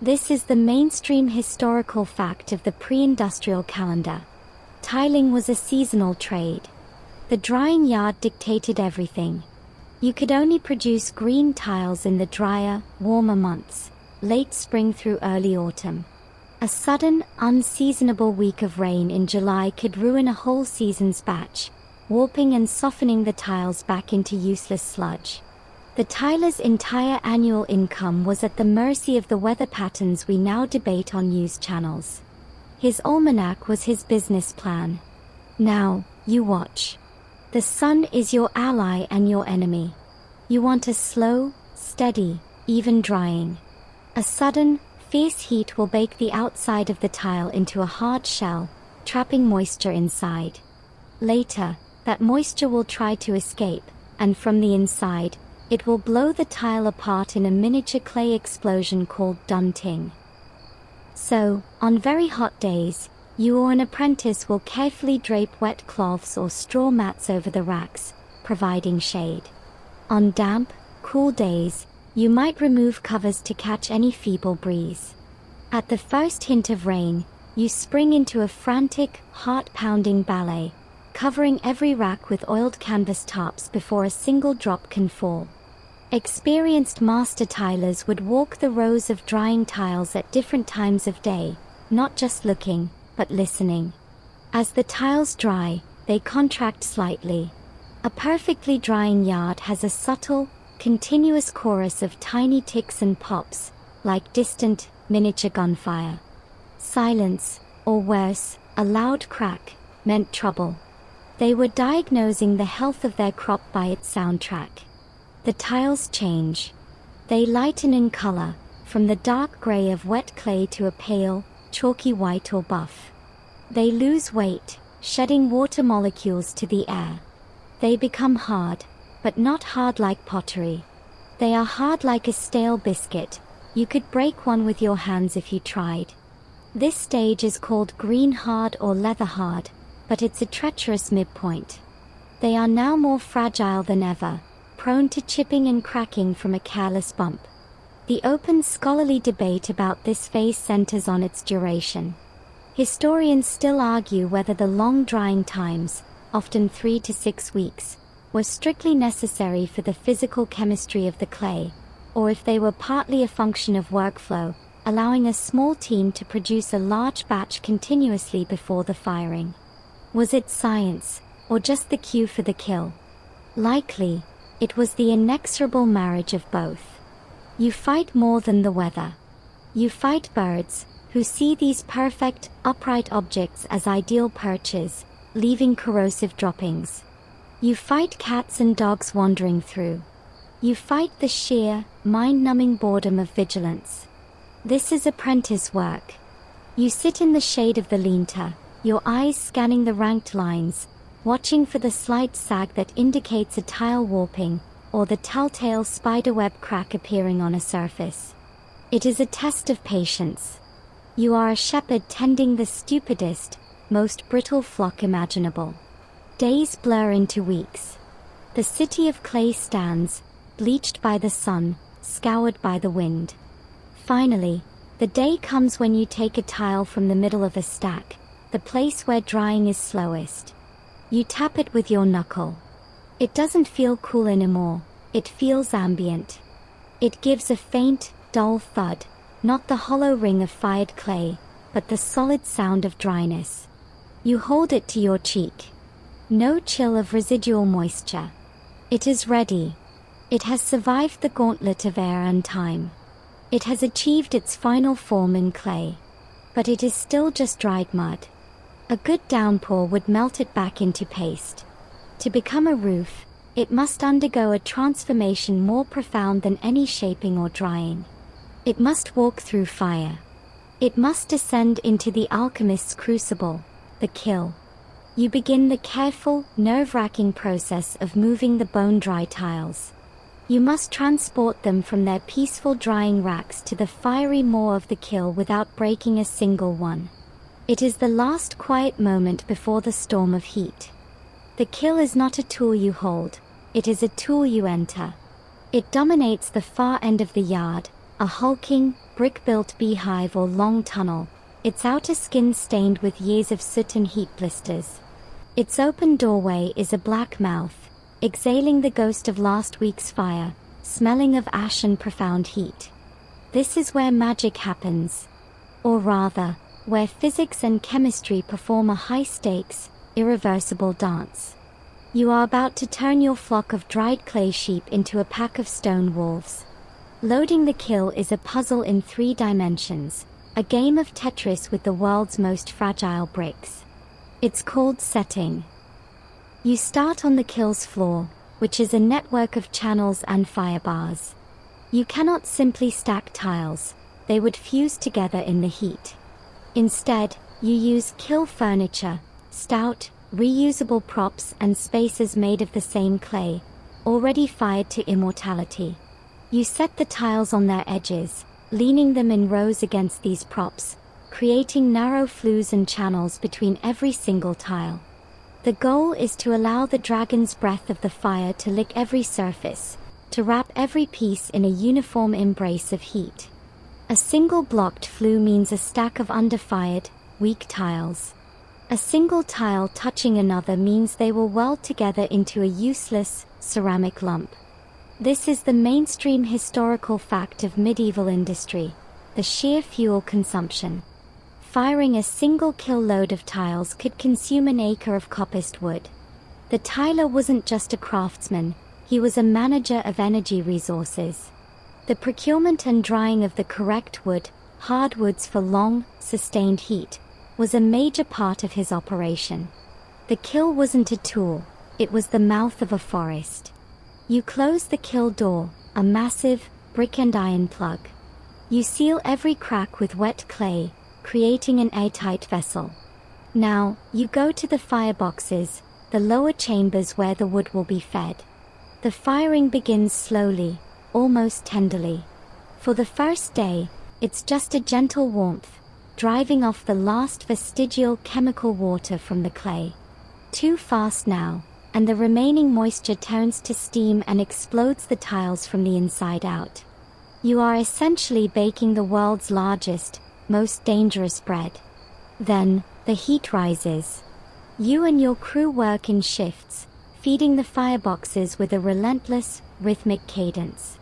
This is the mainstream historical fact of the pre-industrial calendar. Tiling was a seasonal trade. The drying yard dictated everything. You could only produce green tiles in the drier, warmer months, late spring through early autumn. A sudden, unseasonable week of rain in July could ruin a whole season's batch, warping and softening the tiles back into useless sludge. The tiler's entire annual income was at the mercy of the weather patterns we now debate on news channels. His almanac was his business plan. Now, you watch. The sun is your ally and your enemy. You want a slow, steady, even drying. A sudden, fierce heat will bake the outside of the tile into a hard shell, trapping moisture inside. Later, that moisture will try to escape, and from the inside, it will blow the tile apart in a miniature clay explosion called dunting. So, on very hot days, you or an apprentice will carefully drape wet cloths or straw mats over the racks, providing shade. On damp, cool days, you might remove covers to catch any feeble breeze. At the first hint of rain, you spring into a frantic, heart-pounding ballet, covering every rack with oiled canvas tops before a single drop can fall. Experienced master tilers would walk the rows of drying tiles at different times of day, not just looking, but listening. As the tiles dry, they contract slightly. A perfectly drying yard has a subtle, continuous chorus of tiny ticks and pops, like distant, miniature gunfire. Silence, or worse, a loud crack, meant trouble. They were diagnosing the health of their crop by its soundtrack. The tiles change. They lighten in color, from the dark gray of wet clay to a pale, chalky white or buff. They lose weight, shedding water molecules to the air. They become hard, but not hard like pottery. They are hard like a stale biscuit. You could break one with your hands if you tried. This stage is called green hard or leather hard, but it's a treacherous midpoint. They are now more fragile than ever, prone to chipping and cracking from a careless bump. The open scholarly debate about this phase centers on its duration. Historians still argue whether the long drying times, often 3 to 6 weeks, were strictly necessary for the physical chemistry of the clay, or if they were partly a function of workflow, allowing a small team to produce a large batch continuously before the firing. Was it science, or just the cue for the kill? Likely, it was the inexorable marriage of both. You fight more than the weather. You fight birds, who see these perfect, upright objects as ideal perches, leaving corrosive droppings. You fight cats and dogs wandering through. You fight the sheer, mind-numbing boredom of vigilance. This is apprentice work. You sit in the shade of the linter, your eyes scanning the ranked lines, watching for the slight sag that indicates a tile warping, or the telltale spiderweb crack appearing on a surface. It is a test of patience. You are a shepherd tending the stupidest, most brittle flock imaginable. Days blur into weeks. The city of clay stands, bleached by the sun, scoured by the wind. Finally, the day comes when you take a tile from the middle of a stack, the place where drying is slowest. You tap it with your knuckle. It doesn't feel cool anymore, it feels ambient. It gives a faint, dull thud, not the hollow ring of fired clay, but the solid sound of dryness. You hold it to your cheek. No chill of residual moisture. It is ready. It has survived the gauntlet of air and time. It has achieved its final form in clay. But it is still just dried mud. A good downpour would melt it back into paste. To become a roof, it must undergo a transformation more profound than any shaping or drying. It must walk through fire. It must descend into the alchemist's crucible, the kill. You begin the careful, nerve-wracking process of moving the bone-dry tiles. You must transport them from their peaceful drying racks to the fiery maw of the kill without breaking a single one. It is the last quiet moment before the storm of heat. The kill is not a tool you hold, it is a tool you enter. It dominates the far end of the yard, a hulking, brick-built beehive or long tunnel, its outer skin stained with years of soot and heat blisters. Its open doorway is a black mouth, exhaling the ghost of last week's fire, smelling of ash and profound heat. This is where magic happens. Or rather, where physics and chemistry perform a high-stakes, irreversible dance. You are about to turn your flock of dried clay sheep into a pack of stone wolves. Loading the kill is a puzzle in 3 dimensions, a game of Tetris with the world's most fragile bricks. It's called setting. You start on the kill's floor, which is a network of channels and fire bars. You cannot simply stack tiles, they would fuse together in the heat. Instead, you use kill furniture, stout, reusable props and spaces made of the same clay, already fired to immortality. You set the tiles on their edges, leaning them in rows against these props, creating narrow flues and channels between every single tile. The goal is to allow the dragon's breath of the fire to lick every surface, to wrap every piece in a uniform embrace of heat. A single blocked flue means a stack of underfired, weak tiles. A single tile touching another means they will weld together into a useless, ceramic lump. This is the mainstream historical fact of medieval industry, the sheer fuel consumption. Firing a single kill load of tiles could consume an acre of coppiced wood. The tiler wasn't just a craftsman, he was a manager of energy resources. The procurement and drying of the correct wood, hardwoods for long, sustained heat, was a major part of his operation. The kill wasn't a tool, it was the mouth of a forest. You close the kill door, a massive, brick and iron plug. You seal every crack with wet clay, creating an airtight vessel. Now, you go to the fireboxes, the lower chambers where the wood will be fed. The firing begins slowly, almost tenderly. For the first day, it's just a gentle warmth, driving off the last vestigial chemical water from the clay. Too fast now, and the remaining moisture turns to steam and explodes the tiles from the inside out. You are essentially baking the world's largest, most dangerous bread. Then, the heat rises. You and your crew work in shifts, feeding the fireboxes with a relentless, rhythmic cadence.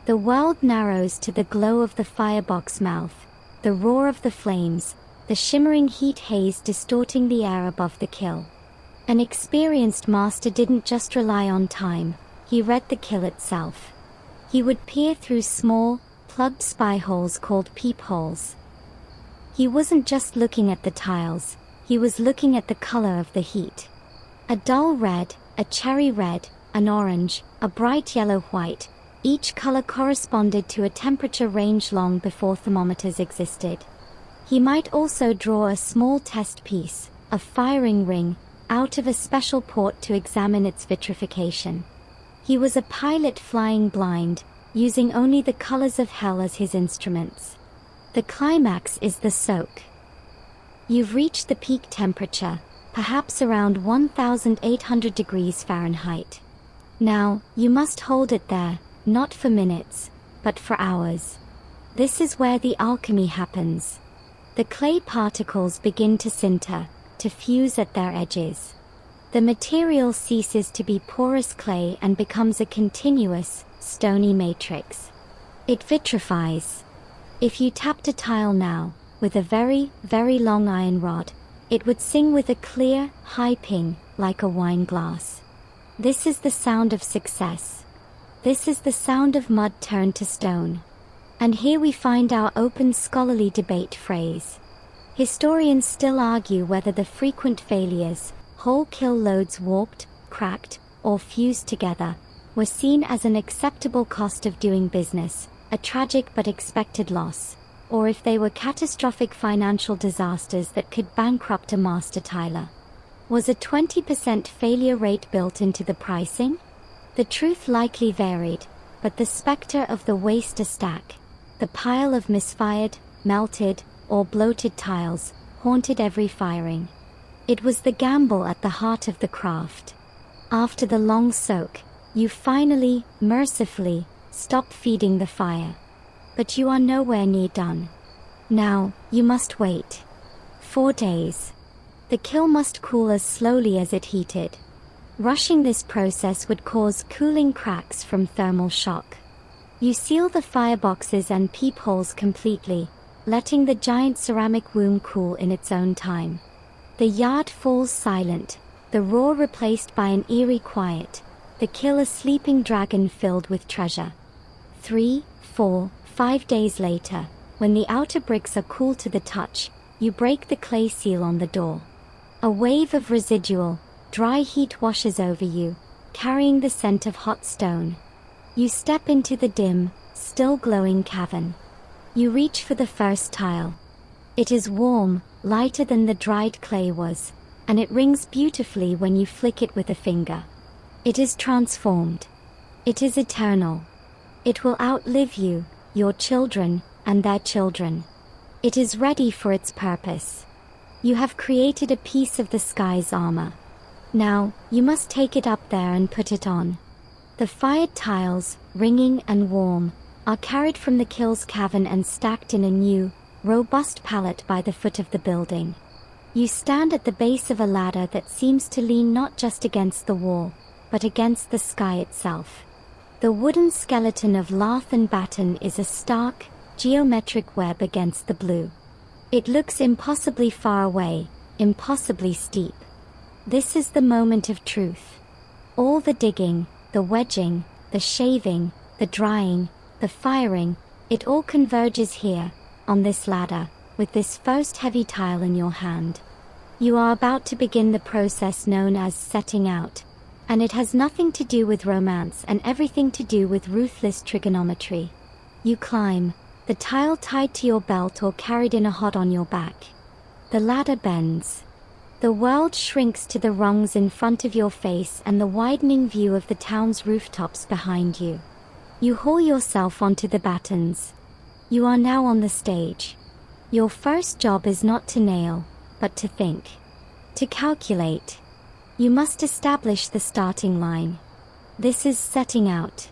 The world narrows to the glow of the firebox mouth, the roar of the flames, the shimmering heat haze distorting the air above the kill. An experienced master didn't just rely on time, he read the kill itself. He would peer through small, plugged spy holes called peepholes. He wasn't just looking at the tiles, he was looking at the color of the heat. A dull red, a cherry red, an orange, a bright yellow-white, each color corresponded to a temperature range long before thermometers existed. He might also draw a small test piece, a firing ring, out of a special port to examine its vitrification. He was a pilot flying blind, using only the colors of hell as his instruments. The climax is the soak. You've reached the peak temperature, perhaps around 1,800 degrees Fahrenheit. Now, you must hold it there, not for minutes, but for hours. This is where the alchemy happens. The clay particles begin to sinter, to fuse at their edges. The material ceases to be porous clay and becomes a continuous, stony matrix. It vitrifies. If you tapped a tile now, with a very, very long iron rod, it would sing with a clear, high ping, like a wine glass. This is the sound of success. This is the sound of mud turned to stone. And here we find our open scholarly debate phrase. Historians still argue whether the frequent failures, whole kill loads warped, cracked, or fused together, were seen as an acceptable cost of doing business, a tragic but expected loss, or if they were catastrophic financial disasters that could bankrupt a master tiler. Was a 20% failure rate built into the pricing? The truth likely varied, but the specter of the waster stack, the pile of misfired, melted, or bloated tiles, haunted every firing. It was the gamble at the heart of the craft. After the long soak, you finally, mercifully, stop feeding the fire. But you are nowhere near done. Now, you must wait. 4 days. The kill must cool as slowly as it heated. Rushing this process would cause cooling cracks from thermal shock. You seal the fireboxes and peepholes completely, letting the giant ceramic womb cool in its own time. The yard falls silent, the roar replaced by an eerie quiet, the kill a sleeping dragon filled with treasure. 3, 4, 5 days later, when the outer bricks are cool to the touch, you break the clay seal on the door. A wave of residual, dry heat washes over you, carrying the scent of hot stone. You step into the dim, still glowing cavern. You reach for the first tile. It is warm, lighter than the dried clay was, and it rings beautifully when you flick it with a finger. It is transformed. It is eternal. It will outlive you, your children, and their children. It is ready for its purpose. You have created a piece of the sky's armor. Now, you must take it up there and put it on. The fired tiles, ringing and warm, are carried from the kill's cavern and stacked in a new, robust pallet by the foot of the building. You stand at the base of a ladder that seems to lean not just against the wall, but against the sky itself. The wooden skeleton of lath and batten is a stark, geometric web against the blue. It looks impossibly far away, impossibly steep. This is the moment of truth. All the digging, the wedging, the shaving, the drying, the firing, it all converges here, on this ladder, with this first heavy tile in your hand. You are about to begin the process known as setting out, and it has nothing to do with romance and everything to do with ruthless trigonometry. You climb, the tile tied to your belt or carried in a hod on your back. The ladder bends. The world shrinks to the rungs in front of your face and the widening view of the town's rooftops behind you. You haul yourself onto the battens. You are now on the stage. Your first job is not to nail, but to think. To calculate. You must establish the starting line. This is setting out.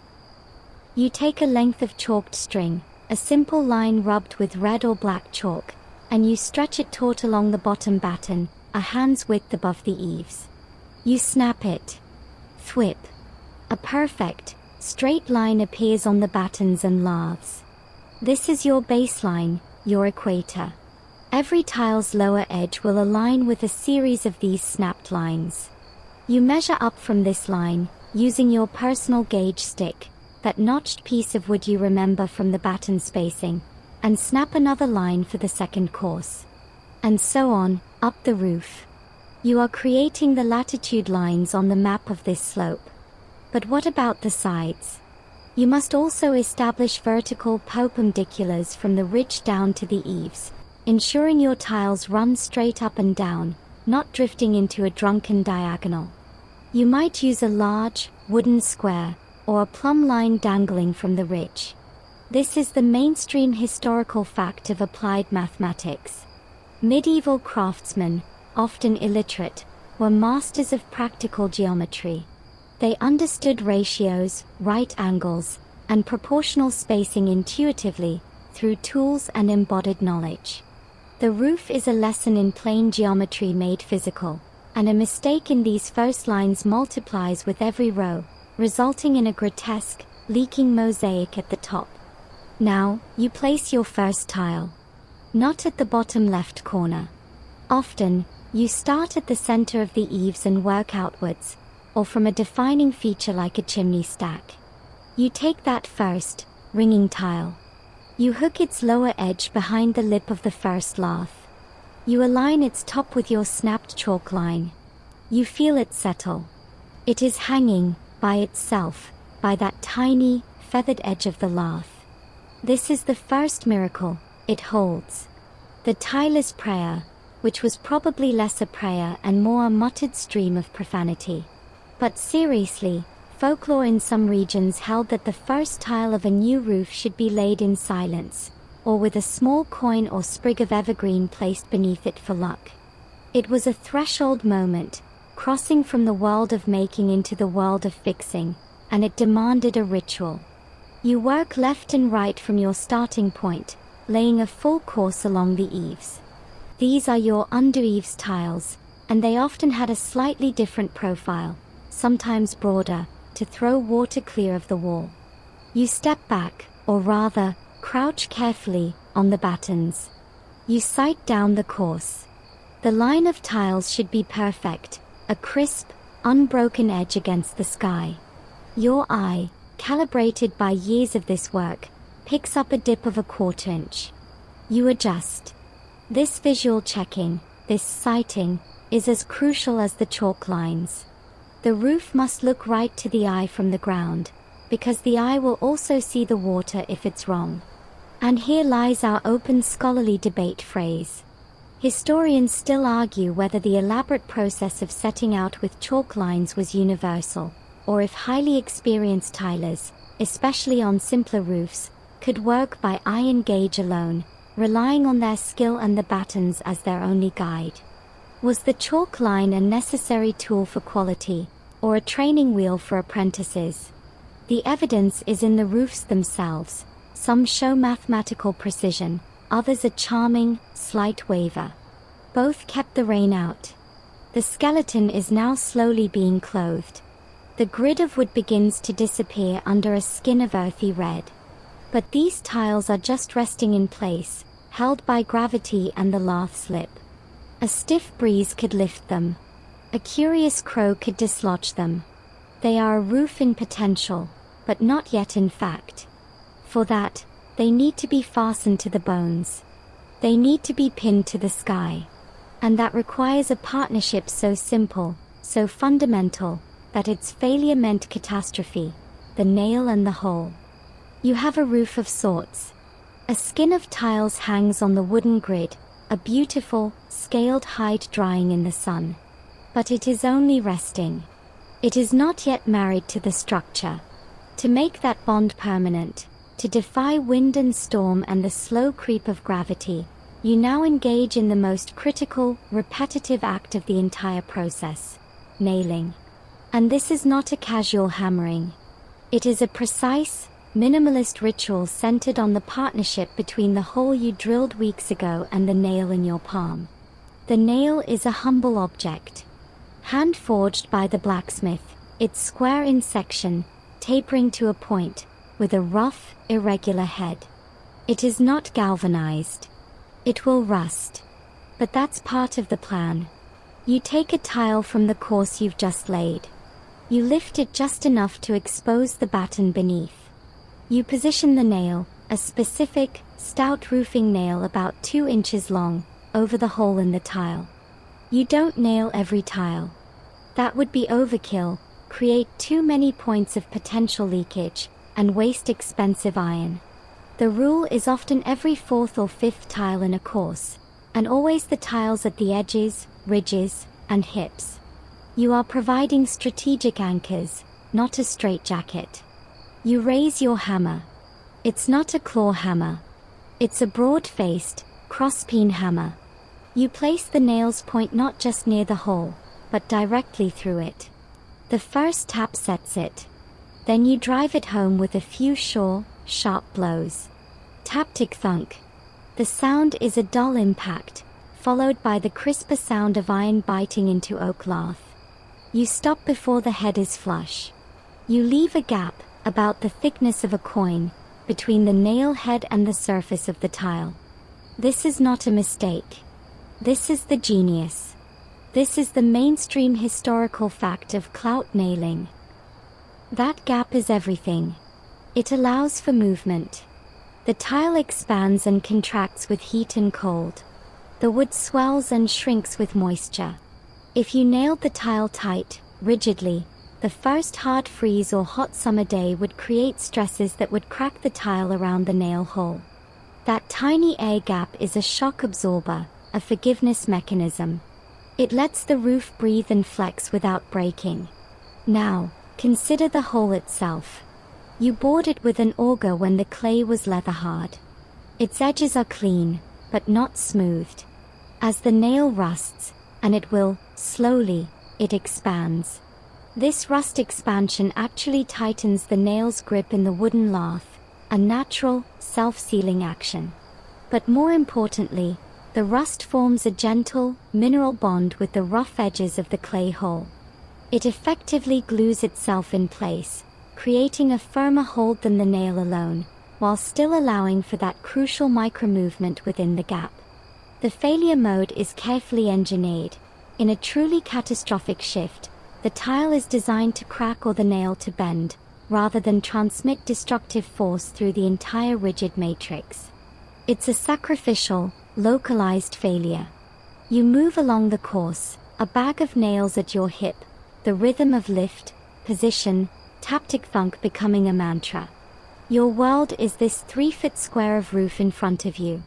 You take a length of chalked string, a simple line rubbed with red or black chalk, and you stretch it taut along the bottom batten, a hand's width above the eaves. You snap it. Thwip. A perfect, straight line appears on the battens and laths. This is your baseline, your equator. Every tile's lower edge will align with a series of these snapped lines. You measure up from this line, using your personal gauge stick, that notched piece of wood you remember from the batten spacing, and snap another line for the second course. And so on, up the roof. You are creating the latitude lines on the map of this slope. But what about the sides? You must also establish vertical perpendiculars from the ridge down to the eaves, ensuring your tiles run straight up and down, not drifting into a drunken diagonal. You might use a large, wooden square, or a plumb line dangling from the ridge. This is the mainstream historical fact of applied mathematics. Medieval craftsmen, often illiterate, were masters of practical geometry. They understood ratios, right angles, and proportional spacing intuitively, through tools and embodied knowledge. The roof is a lesson in plane geometry made physical, and a mistake in these first lines multiplies with every row, resulting in a grotesque, leaking mosaic at the top. Now, you place your first tile. Not at the bottom left corner. Often, you start at the center of the eaves and work outwards, or from a defining feature like a chimney stack. You take that first, ringing tile. You hook its lower edge behind the lip of the first lath. You align its top with your snapped chalk line. You feel it settle. It is hanging, by itself, by that tiny, feathered edge of the lath. This is the first miracle. It holds. The tireless prayer, which was probably less a prayer and more a muttered stream of profanity. But seriously, folklore in some regions held that the first tile of a new roof should be laid in silence, or with a small coin or sprig of evergreen placed beneath it for luck. It was a threshold moment, crossing from the world of making into the world of fixing, and it demanded a ritual. You work left and right from your starting point, laying a full course along the eaves. These are your under-eaves tiles, and they often had a slightly different profile, sometimes broader, to throw water clear of the wall. You step back, or rather, crouch carefully, on the battens. You sight down the course. The line of tiles should be perfect, a crisp, unbroken edge against the sky. Your eye, calibrated by years of this work, picks up a dip of a quarter inch. You adjust. This visual checking, this sighting, is as crucial as the chalk lines. The roof must look right to the eye from the ground, because the eye will also see the water if it's wrong. And here lies our open scholarly debate phrase. Historians still argue whether the elaborate process of setting out with chalk lines was universal, or if highly experienced tilers, especially on simpler roofs, could work by eye and gauge alone, relying on their skill and the battens as their only guide. Was the chalk line a necessary tool for quality, or a training wheel for apprentices? The evidence is in the roofs themselves. Some show mathematical precision, others a charming, slight waver. Both kept the rain out. The skeleton is now slowly being clothed. The grid of wood begins to disappear under a skin of earthy red. But these tiles are just resting in place, held by gravity and the lath slip. A stiff breeze could lift them. A curious crow could dislodge them. They are a roof in potential, but not yet in fact. For that, they need to be fastened to the bones. They need to be pinned to the sky. And that requires a partnership so simple, so fundamental, that its failure meant catastrophe, the nail and the hole. You have a roof of sorts. A skin of tiles hangs on the wooden grid, a beautiful, scaled hide drying in the sun. But it is only resting. It is not yet married to the structure. To make that bond permanent, to defy wind and storm and the slow creep of gravity, you now engage in the most critical, repetitive act of the entire process: nailing. And this is not a casual hammering. It is a precise, minimalist ritual centered on the partnership between the hole you drilled weeks ago and the nail in your palm. The nail is a humble object, hand-forged by the blacksmith, its square in section, tapering to a point, with a rough, irregular head. It is not galvanized. It will rust. But that's part of the plan. You take a tile from the course you've just laid. You lift it just enough to expose the batten beneath. You position the nail, a specific, stout roofing nail about 2 inches long, over the hole in the tile. You don't nail every tile. That would be overkill, create too many points of potential leakage, and waste expensive iron. The rule is often every 4th or 5th tile in a course, and always the tiles at the edges, ridges, and hips. You are providing strategic anchors, not a straitjacket. You raise your hammer. It's not a claw hammer. It's a broad-faced, cross-peen hammer. You place the nail's point not just near the hole, but directly through it. The first tap sets it. Then you drive it home with a few sure, sharp blows. Tap-tick thunk. The sound is a dull impact, followed by the crisper sound of iron biting into oak lath. You stop before the head is flush. You leave a gap, about the thickness of a coin, between the nail head and the surface of the tile. This is not a mistake. This is the genius. This is the mainstream historical fact of clout nailing. That gap is everything. It allows for movement. The tile expands and contracts with heat and cold. The wood swells and shrinks with moisture. If you nailed the tile tight, rigidly, the first hard freeze or hot summer day would create stresses that would crack the tile around the nail hole. That tiny air gap is a shock absorber, a forgiveness mechanism. It lets the roof breathe and flex without breaking. Now, consider the hole itself. You bored it with an auger when the clay was leather hard. Its edges are clean, but not smoothed. As the nail rusts, and it will, slowly, it expands. This rust expansion actually tightens the nail's grip in the wooden lath, a natural, self-sealing action. But more importantly, the rust forms a gentle, mineral bond with the rough edges of the clay hole. It effectively glues itself in place, creating a firmer hold than the nail alone, while still allowing for that crucial micro-movement within the gap. The failure mode is carefully engineered. In a truly catastrophic shift, the tile is designed to crack or the nail to bend, rather than transmit destructive force through the entire rigid matrix. It's a sacrificial, localized failure. You move along the course, a bag of nails at your hip, the rhythm of lift, position, tap-tick thunk becoming a mantra. Your world is this 3-foot square of roof in front of you.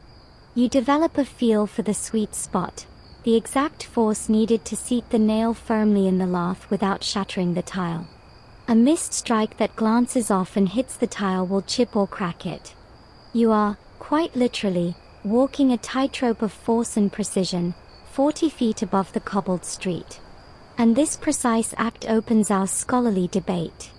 You develop a feel for the sweet spot, the exact force needed to seat the nail firmly in the lath without shattering the tile. A missed strike that glances off and hits the tile will chip or crack it. You are, quite literally, walking a tightrope of force and precision, 40 feet above the cobbled street. And this precise act opens our scholarly debate.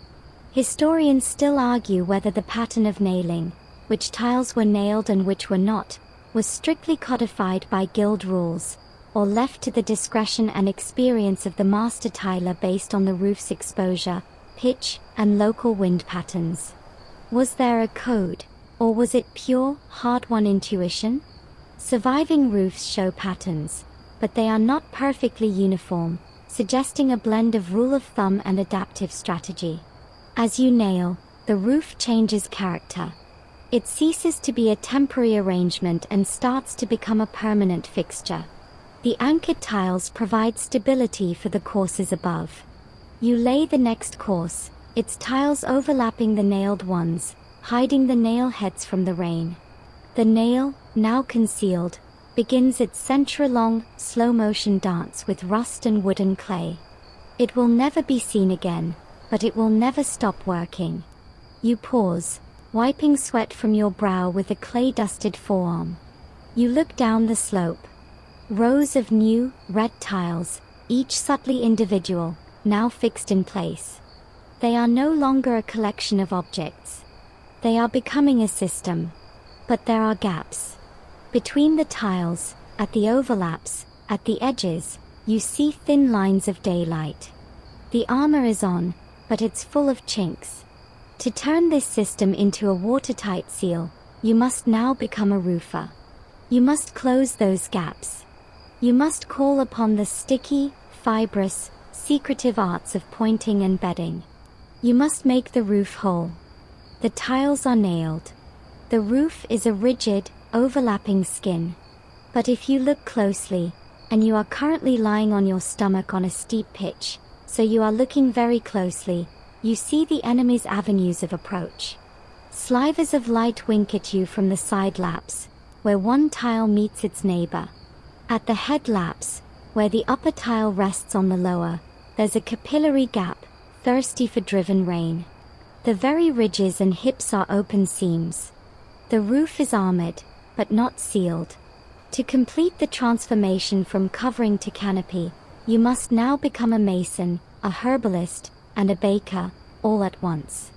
Historians still argue whether the pattern of nailing, which tiles were nailed and which were not, was strictly codified by guild rules, or left to the discretion and experience of the master tiler based on the roof's exposure, pitch, and local wind patterns. Was there a code, or was it pure, hard-won intuition? Surviving roofs show patterns, but they are not perfectly uniform, suggesting a blend of rule of thumb and adaptive strategy. As you nail, the roof changes character. It ceases to be a temporary arrangement and starts to become a permanent fixture. The anchored tiles provide stability for the courses above. You lay the next course, its tiles overlapping the nailed ones, hiding the nail heads from the rain. The nail, now concealed, begins its century-long, slow-motion dance with rust and wooden clay. It will never be seen again, but it will never stop working. You pause, wiping sweat from your brow with a clay-dusted forearm. You look down the slope. Rows of new, red tiles, each subtly individual, now fixed in place. They are no longer a collection of objects. They are becoming a system. But there are gaps. Between the tiles, at the overlaps, at the edges, you see thin lines of daylight. The armor is on, but it's full of chinks. To turn this system into a watertight seal, you must now become a roofer. You must close those gaps. You must call upon the sticky, fibrous, secretive arts of pointing and bedding. You must make the roof whole. The tiles are nailed. The roof is a rigid, overlapping skin. But if you look closely, and you are currently lying on your stomach on a steep pitch, so you are looking very closely, you see the enemy's avenues of approach. Slivers of light wink at you from the side laps, where one tile meets its neighbor. At the head laps, where the upper tile rests on the lower, there's a capillary gap, thirsty for driven rain. The very ridges and hips are open seams. The roof is armored, but not sealed. To complete the transformation from covering to canopy, you must now become a mason, a herbalist, and a baker, all at once.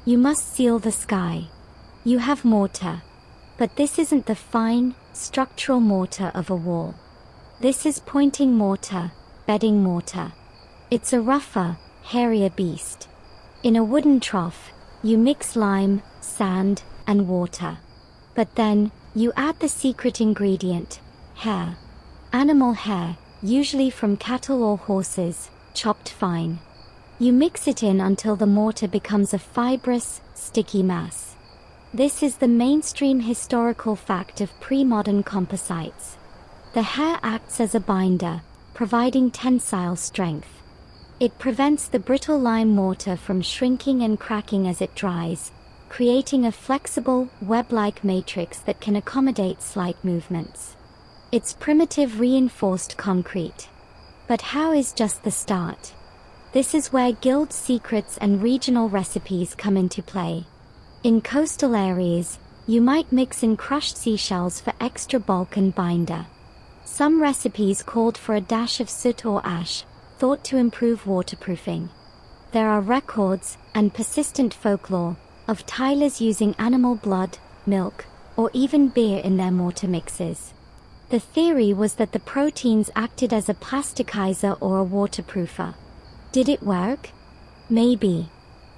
You must seal the sky. You have mortar. But this isn't the fine, structural mortar of a wall. This is pointing mortar, bedding mortar. It's a rougher, hairier beast. In a wooden trough, you mix lime, sand, and water. But then, you add the secret ingredient, hair. Animal hair, usually from cattle or horses, chopped fine. You mix it in until the mortar becomes a fibrous, sticky mass. This is the mainstream historical fact of pre-modern composites. The hair acts as a binder, providing tensile strength. It prevents the brittle lime mortar from shrinking and cracking as it dries, creating a flexible, web-like matrix that can accommodate slight movements. It's primitive reinforced concrete. But how is just the start? This is where guild secrets and regional recipes come into play. In coastal areas, you might mix in crushed seashells for extra bulk and binder. Some recipes called for a dash of soot or ash, thought to improve waterproofing. There are records, and persistent folklore, of tilers using animal blood, milk, or even beer in their mortar mixes. The theory was that the proteins acted as a plasticizer or a waterproofer. Did it work? Maybe.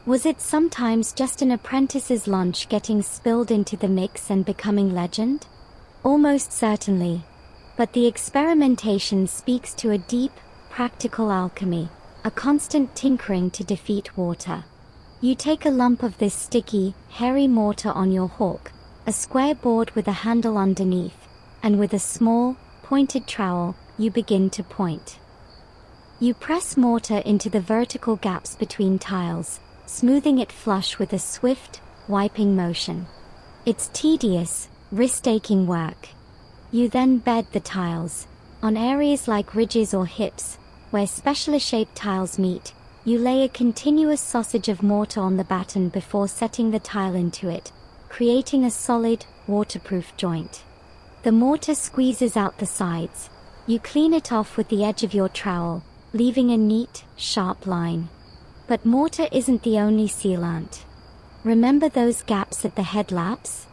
Was it sometimes just an apprentice's lunch getting spilled into the mix and becoming legend? Almost certainly. But the experimentation speaks to a deep, practical alchemy, a constant tinkering to defeat water. You take a lump of this sticky, hairy mortar on your hawk, a square board with a handle underneath, and with a small, pointed trowel, you begin to point. You press mortar into the vertical gaps between tiles, smoothing it flush with a swift, wiping motion. It's tedious, wrist-aching work. You then bed the tiles. On areas like ridges or hips, where specially shaped tiles meet, you lay a continuous sausage of mortar on the batten before setting the tile into it, creating a solid, waterproof joint. The mortar squeezes out the sides. You clean it off with the edge of your trowel, leaving a neat, sharp line. But mortar isn't the only sealant. Remember those gaps at the head laps?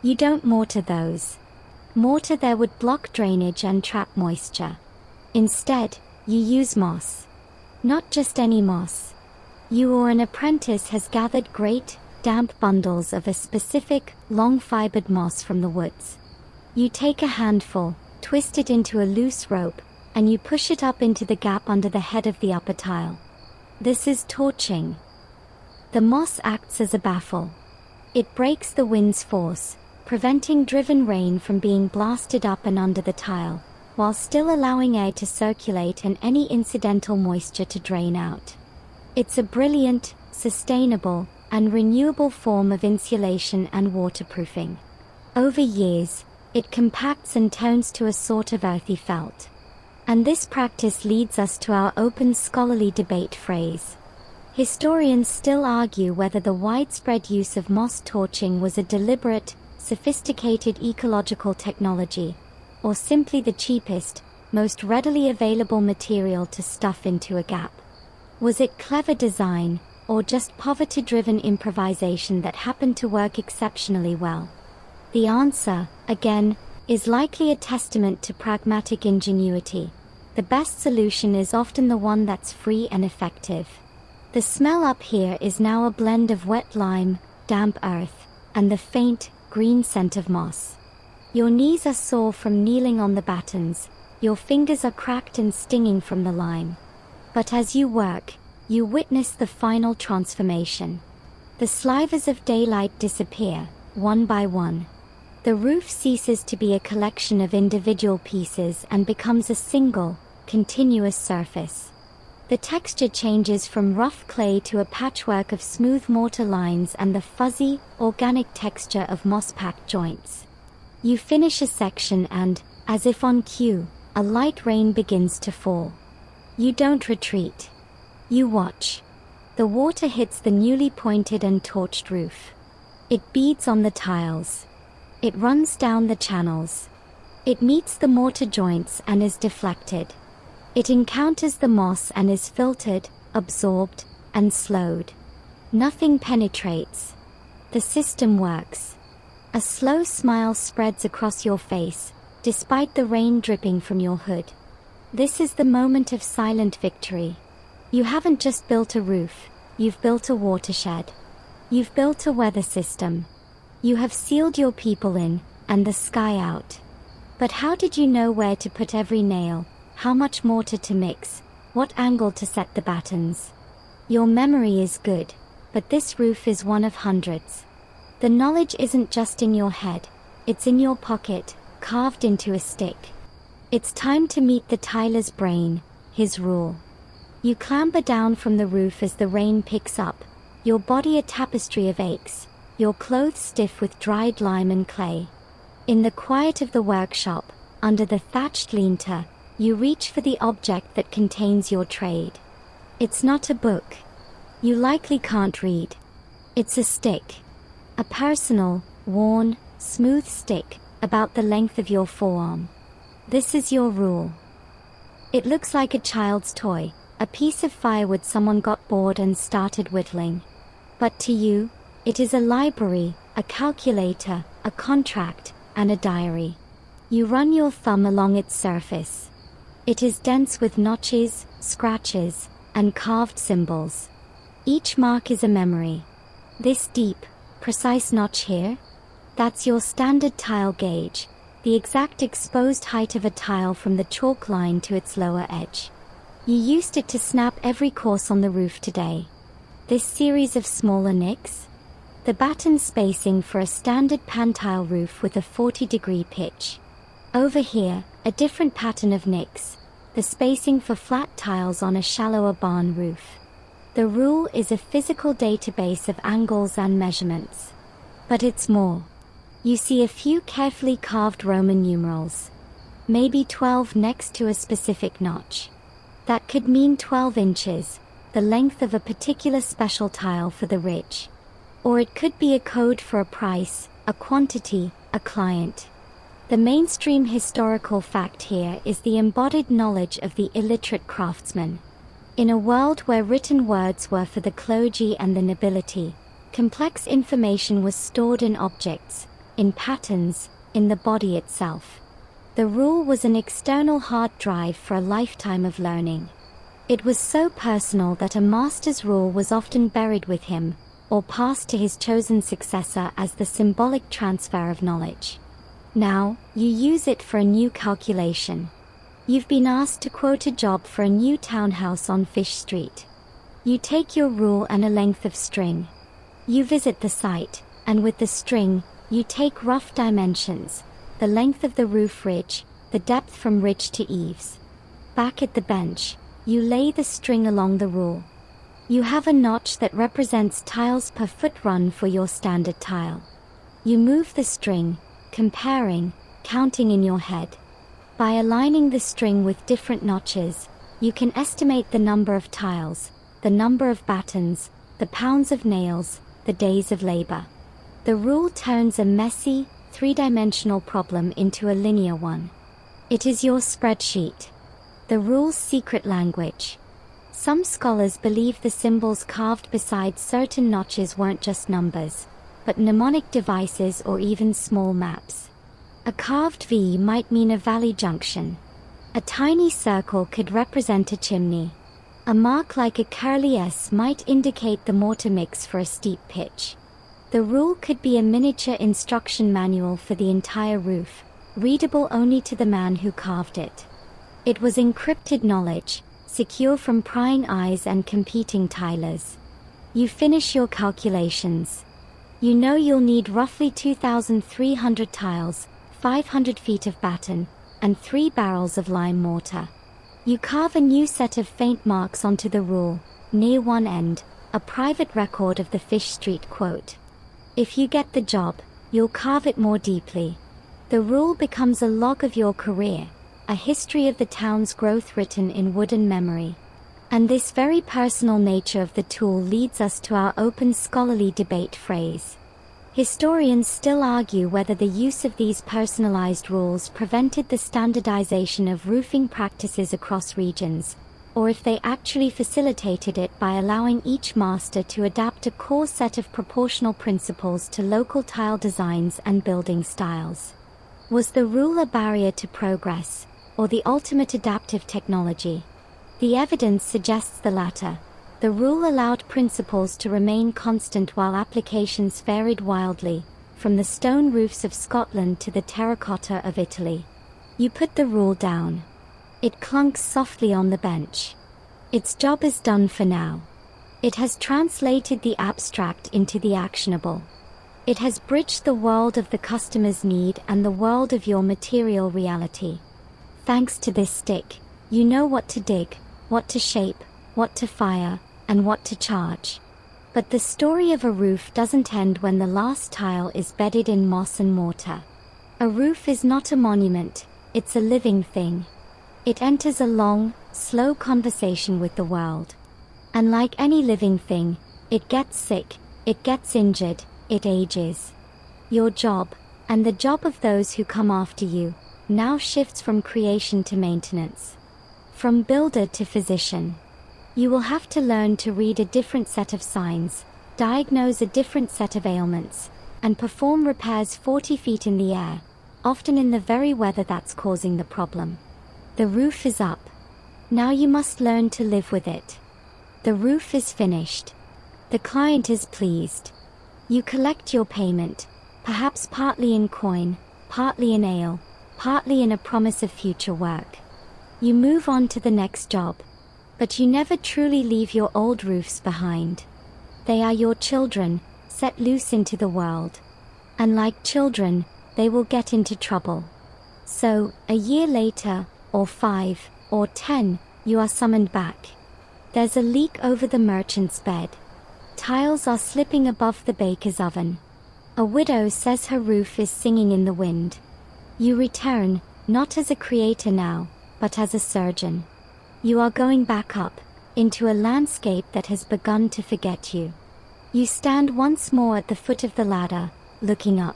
You don't mortar those. Mortar there would block drainage and trap moisture. Instead, you use moss. Not just any moss. You or an apprentice has gathered great, damp bundles of a specific, long-fibered moss from the woods. You take a handful, twist it into a loose rope, and you push it up into the gap under the head of the upper tile. This is torching. The moss acts as a baffle. It breaks the wind's force, preventing driven rain from being blasted up and under the tile, while still allowing air to circulate and any incidental moisture to drain out. It's a brilliant, sustainable, and renewable form of insulation and waterproofing. Over years, It compacts and tones to a sort of earthy felt. And this practice leads us to our open scholarly debate phrase. Historians still argue whether the widespread use of moss torching was a deliberate, sophisticated ecological technology, or simply the cheapest, most readily available material to stuff into a gap. Was it clever design, or just poverty-driven improvisation that happened to work exceptionally well? The answer, again, is likely a testament to pragmatic ingenuity. The best solution is often the one that's free and effective. The smell up here is now a blend of wet lime, damp earth, and the faint, green scent of moss. Your knees are sore from kneeling on the battens, your fingers are cracked and stinging from the lime. But as you work, you witness the final transformation. The slivers of daylight disappear, one by one. The roof ceases to be a collection of individual pieces and becomes a single, continuous surface. The texture changes from rough clay to a patchwork of smooth mortar lines and the fuzzy, organic texture of moss-packed joints. You finish a section and, as if on cue, a light rain begins to fall. You don't retreat. You watch. The water hits the newly pointed and torched roof. It beads on the tiles. It runs down the channels. It meets the mortar joints and is deflected. It encounters the moss and is filtered, absorbed, and slowed. Nothing penetrates. The system works. A slow smile spreads across your face, despite the rain dripping from your hood. This is the moment of silent victory. You haven't just built a roof, you've built a watershed. You've built a weather system. You have sealed your people in, and the sky out. But how did you know where to put every nail? How much mortar to mix, what angle to set the battens? Your memory is good, but this roof is one of hundreds. The knowledge isn't just in your head, it's in your pocket, carved into a stick. It's time to meet the tiler's brain, his rule. You clamber down from the roof as the rain picks up, your body a tapestry of aches, your clothes stiff with dried lime and clay. In the quiet of the workshop, under the thatched lean-to, you reach for the object that contains your trade. It's not a book. You likely can't read. It's a stick. A personal, worn, smooth stick, about the length of your forearm. This is your rule. It looks like a child's toy, a piece of firewood someone got bored and started whittling. But to you, it is a library, a calculator, a contract, and a diary. You run your thumb along its surface. It is dense with notches, scratches, and carved symbols. Each mark is a memory. This deep, precise notch here? That's your standard tile gauge, the exact exposed height of a tile from the chalk line to its lower edge. You used it to snap every course on the roof today. This series of smaller nicks? The batten spacing for a standard pan-tile roof with a 40-degree pitch. Over here, a different pattern of nicks, the spacing for flat tiles on a shallower barn roof. The rule is a physical database of angles and measurements. But it's more. You see a few carefully carved Roman numerals. Maybe 12 next to a specific notch. That could mean 12 inches, the length of a particular special tile for the rich. Or it could be a code for a price, a quantity, a client. The mainstream historical fact here is the embodied knowledge of the illiterate craftsman. In a world where written words were for the clergy and the nobility, complex information was stored in objects, in patterns, in the body itself. The rule was an external hard drive for a lifetime of learning. It was so personal that a master's rule was often buried with him, or passed to his chosen successor as the symbolic transfer of knowledge. Now, you use it for a new calculation. You've been asked to quote a job for a new townhouse on Fish Street. You take your rule and a length of string. You visit the site, and with the string, you take rough dimensions, the length of the roof ridge, the depth from ridge to eaves. Back at the bench, you lay the string along the rule. You have a notch that represents tiles per foot run for your standard tile. You move the string, comparing, counting in your head. By aligning the string with different notches, you can estimate the number of tiles, the number of battens, the pounds of nails, the days of labor. The rule turns a messy, three-dimensional problem into a linear one. It is your spreadsheet. The rule's secret language. Some scholars believe the symbols carved beside certain notches weren't just numbers, but mnemonic devices or even small maps. A carved V might mean a valley junction. A tiny circle could represent a chimney. A mark like a curly S might indicate the mortar mix for a steep pitch. The rule could be a miniature instruction manual for the entire roof, readable only to the man who carved it. It was encrypted knowledge, secure from prying eyes and competing tilers. You finish your calculations. You know you'll need roughly 2,300 tiles, 500 feet of batten, and 3 barrels of lime mortar. You carve a new set of faint marks onto the rule, near one end, a private record of the Fish Street quote. If you get the job, you'll carve it more deeply. The rule becomes a log of your career, a history of the town's growth written in wooden memory. And this very personal nature of the tool leads us to our open scholarly debate phrase. Historians still argue whether the use of these personalized rules prevented the standardization of roofing practices across regions, or if they actually facilitated it by allowing each master to adapt a core set of proportional principles to local tile designs and building styles. Was the rule a barrier to progress, or the ultimate adaptive technology? The evidence suggests the latter. The rule allowed principles to remain constant while applications varied wildly, from the stone roofs of Scotland to the terracotta of Italy. You put the rule down. It clunks softly on the bench. Its job is done for now. It has translated the abstract into the actionable. It has bridged the world of the customer's need and the world of your material reality. Thanks to this stick, you know what to dig, what to shape, what to fire, and what to charge. But the story of a roof doesn't end when the last tile is bedded in moss and mortar. A roof is not a monument, it's a living thing. It enters a long, slow conversation with the world. And like any living thing, it gets sick, it gets injured, it ages. Your job, and the job of those who come after you, now shifts from creation to maintenance. From builder to physician. You will have to learn to read a different set of signs, diagnose a different set of ailments, and perform repairs 40 feet in the air, often in the very weather that's causing the problem. The roof is up. Now you must learn to live with it. The roof is finished. The client is pleased. You collect your payment, perhaps partly in coin, partly in ale, partly in a promise of future work. You move on to the next job. But you never truly leave your old roofs behind. They are your children, set loose into the world. And like children, they will get into trouble. So, a year later, or 5, or 10, you are summoned back. There's a leak over the merchant's bed. Tiles are slipping above the baker's oven. A widow says her roof is singing in the wind. You return, not as a creator now, but as a surgeon. You are going back up, into a landscape that has begun to forget you. You stand once more at the foot of the ladder, looking up.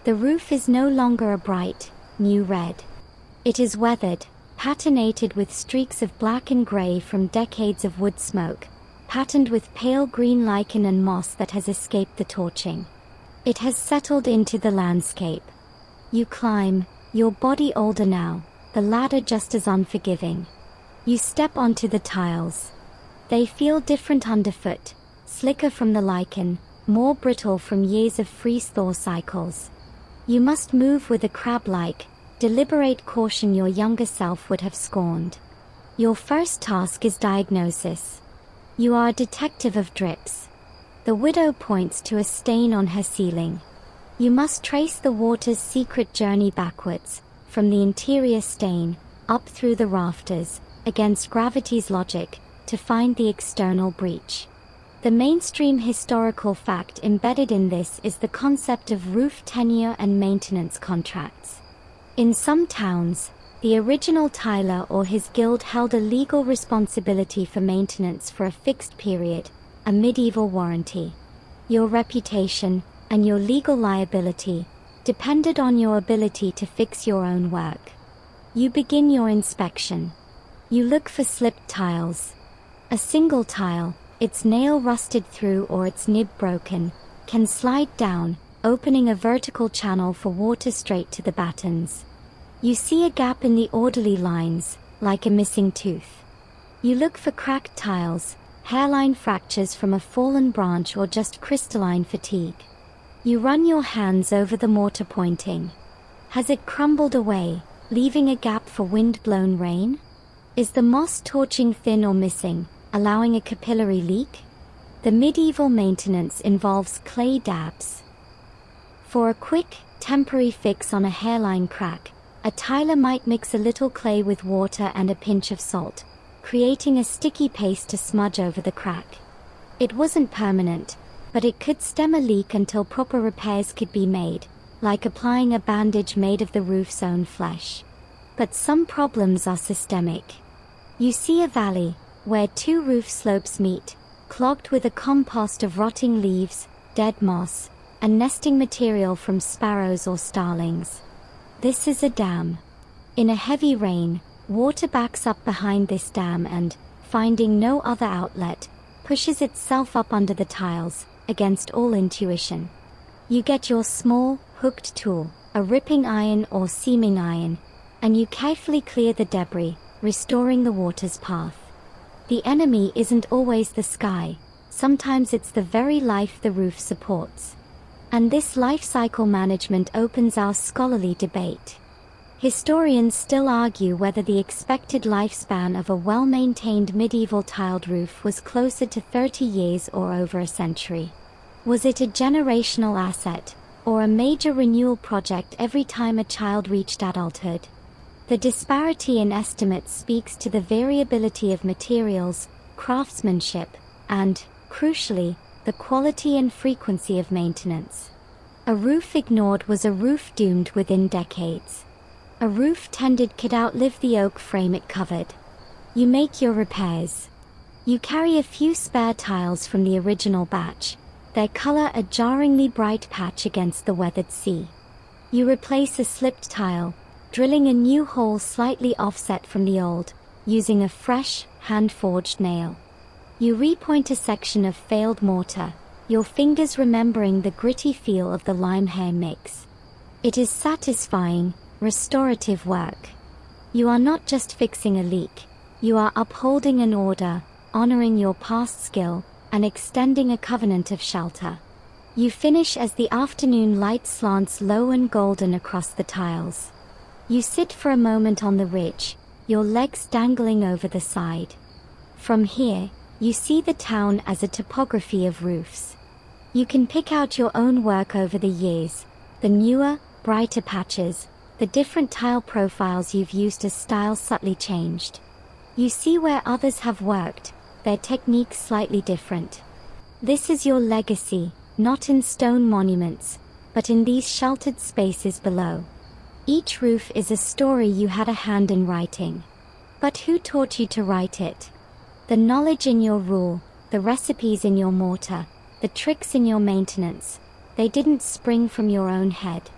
The roof is no longer a bright, new red. It is weathered, patinated with streaks of black and gray from decades of wood smoke, patterned with pale green lichen and moss that has escaped the torching. It has settled into the landscape. You climb, your body older now, the ladder just as unforgiving. You step onto the tiles. They feel different underfoot, slicker from the lichen, more brittle from years of freeze-thaw cycles. You must move with a crab-like, deliberate caution your younger self would have scorned. Your first task is diagnosis. You are a detective of drips. The widow points to a stain on her ceiling. You must trace the water's secret journey backwards, from the interior stain, up through the rafters, against gravity's logic, to find the external breach. The mainstream historical fact embedded in this is the concept of roof tenure and maintenance contracts. In some towns, the original tiler or his guild held a legal responsibility for maintenance for a fixed period, a medieval warranty. Your reputation, and your legal liability, depended on your ability to fix your own work. You begin your inspection. You look for slipped tiles. A single tile, its nail rusted through or its nib broken, can slide down, opening a vertical channel for water straight to the battens. You see a gap in the orderly lines, like a missing tooth. You look for cracked tiles, hairline fractures from a fallen branch or just crystalline fatigue. You run your hands over the mortar pointing. Has it crumbled away, leaving a gap for wind-blown rain? Is the moss torching thin or missing, allowing a capillary leak? The medieval maintenance involves clay dabs. For a quick, temporary fix on a hairline crack, a tiler might mix a little clay with water and a pinch of salt, creating a sticky paste to smudge over the crack. It wasn't permanent, but it could stem a leak until proper repairs could be made, like applying a bandage made of the roof's own flesh. But some problems are systemic. You see a valley, where two roof slopes meet, clogged with a compost of rotting leaves, dead moss, and nesting material from sparrows or starlings. This is a dam. In a heavy rain, water backs up behind this dam and, finding no other outlet, pushes itself up under the tiles, against all intuition. You get your small, hooked tool, a ripping iron or seaming iron, and you carefully clear the debris, restoring the water's path. The enemy isn't always the sky, sometimes it's the very life the roof supports. And this life cycle management opens our scholarly debate. Historians still argue whether the expected lifespan of a well-maintained medieval tiled roof was closer to 30 years or over a century. Was it a generational asset, or a major renewal project every time a child reached adulthood? The disparity in estimates speaks to the variability of materials, craftsmanship, and, crucially, the quality and frequency of maintenance. A roof ignored was a roof doomed within decades. A roof tended could outlive the oak frame it covered. You make your repairs. You carry a few spare tiles from the original batch, their color a jarringly bright patch against the weathered sea. You replace a slipped tile, drilling a new hole slightly offset from the old, using a fresh, hand-forged nail. You repoint a section of failed mortar, your fingers remembering the gritty feel of the lime-hair mix. It is satisfying, restorative work. You are not just fixing a leak, you are upholding an order, honoring your past skill, and extending a covenant of shelter. You finish as the afternoon light slants low and golden across the tiles. You sit for a moment on the ridge, your legs dangling over the side. From here, you see the town as a topography of roofs. You can pick out your own work over the years, the newer, brighter patches, the different tile profiles you've used as style subtly changed. You see where others have worked, their techniques slightly different. This is your legacy, not in stone monuments, but in these sheltered spaces below. Each roof is a story you had a hand in writing. But who taught you to write it? The knowledge in your rule, the recipes in your mortar, the tricks in your maintenance, they didn't spring from your own head.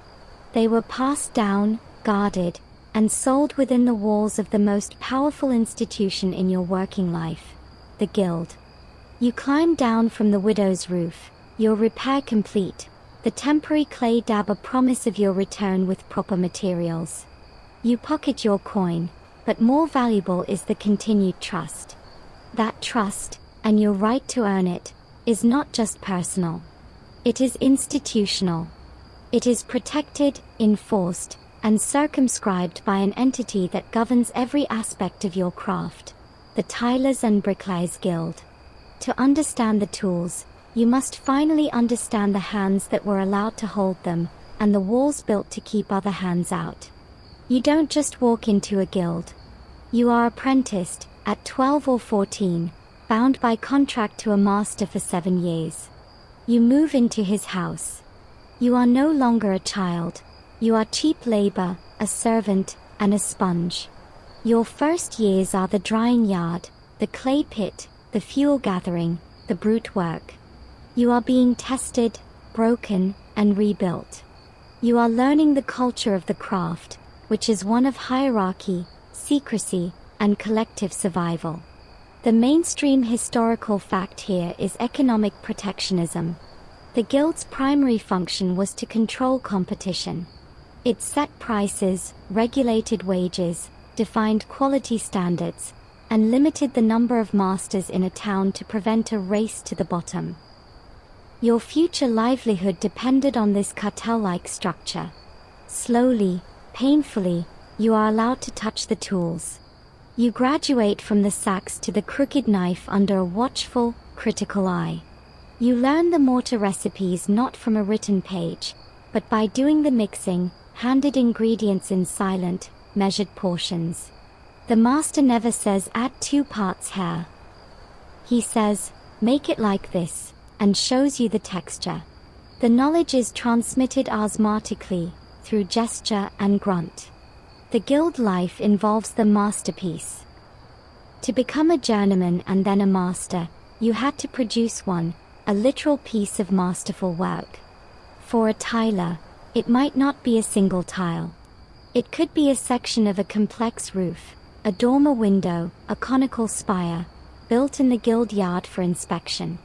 They were passed down, guarded, and sold within the walls of the most powerful institution in your working life, the guild. You climb down from the widow's roof, your repair complete, the temporary clay dab a promise of your return with proper materials. You pocket your coin, but more valuable is the continued trust. That trust, and your right to earn it, is not just personal. It is institutional. It is protected, enforced, and circumscribed by an entity that governs every aspect of your craft, the Tilers and Bricklayers Guild. To understand the tools, you must finally understand the hands that were allowed to hold them, and the walls built to keep other hands out. You don't just walk into a guild. You are apprenticed, at 12 or 14, bound by contract to a master for 7 years. You move into his house. You are no longer a child. You are cheap labor, a a servant, and a sponge. Your first years are the drying yard, the clay pit, the fuel gathering, the brute work. You are being tested, broken, and rebuilt. You are learning the culture of the craft, which is one of hierarchy, secrecy, and collective survival. The mainstream historical fact here is economic protectionism. The guild's primary function was to control competition. It set prices, regulated wages, defined quality standards, and limited the number of masters in a town to prevent a race to the bottom. Your future livelihood depended on this cartel-like structure. Slowly, painfully, you are allowed to touch the tools. You graduate from the sax to the crooked knife under a watchful, critical eye. You learn the mortar recipes not from a written page, but by doing the mixing, handed ingredients in silent, measured portions. The master never says add 2 parts here. He says, make it like this, and shows you the texture. The knowledge is transmitted osmotically, through gesture and grunt. The guild life involves the masterpiece. To become a journeyman and then a master, you had to produce one, a literal piece of masterful work. For a tiler, it might not be a single tile. It could be a section of a complex roof, a dormer window, a conical spire, built in the guild yard for inspection.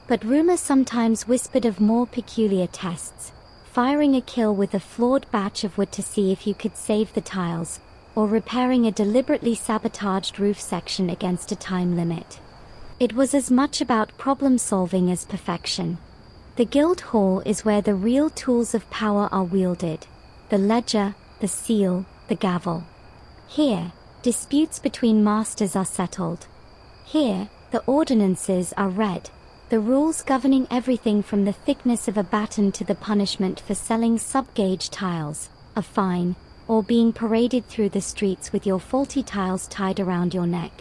But rumor sometimes whispered of more peculiar tests, firing a kill with a flawed batch of wood to see if you could save the tiles, or repairing a deliberately sabotaged roof section against a time limit. It was as much about problem-solving as perfection. The guild hall is where the real tools of power are wielded: the ledger, the seal, the gavel. Here, disputes between masters are settled. Here, the ordinances are read, the rules governing everything from the thickness of a batten to the punishment for selling sub-gauge tiles, a fine, or being paraded through the streets with your faulty tiles tied around your neck.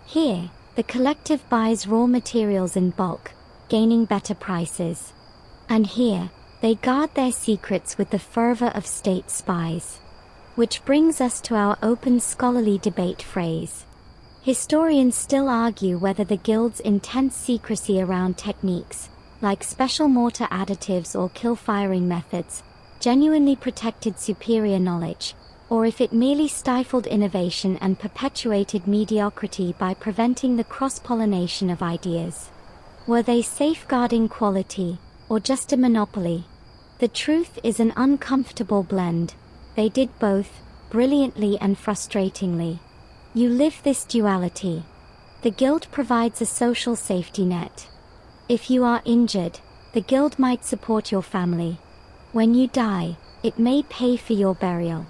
Here, the collective buys raw materials in bulk, gaining better prices. And here, they guard their secrets with the fervor of state spies. Which brings us to our open scholarly debate phrase. Historians still argue whether the guild's intense secrecy around techniques, like special mortar additives or kill firing methods, genuinely protected superior knowledge, or if it merely stifled innovation and perpetuated mediocrity by preventing the cross-pollination of ideas. Were they safeguarding quality, or just a monopoly? The truth is an uncomfortable blend. They did both, brilliantly and frustratingly. You live this duality. The guild provides a social safety net. If you are injured, the guild might support your family. When you die, it may pay for your burial.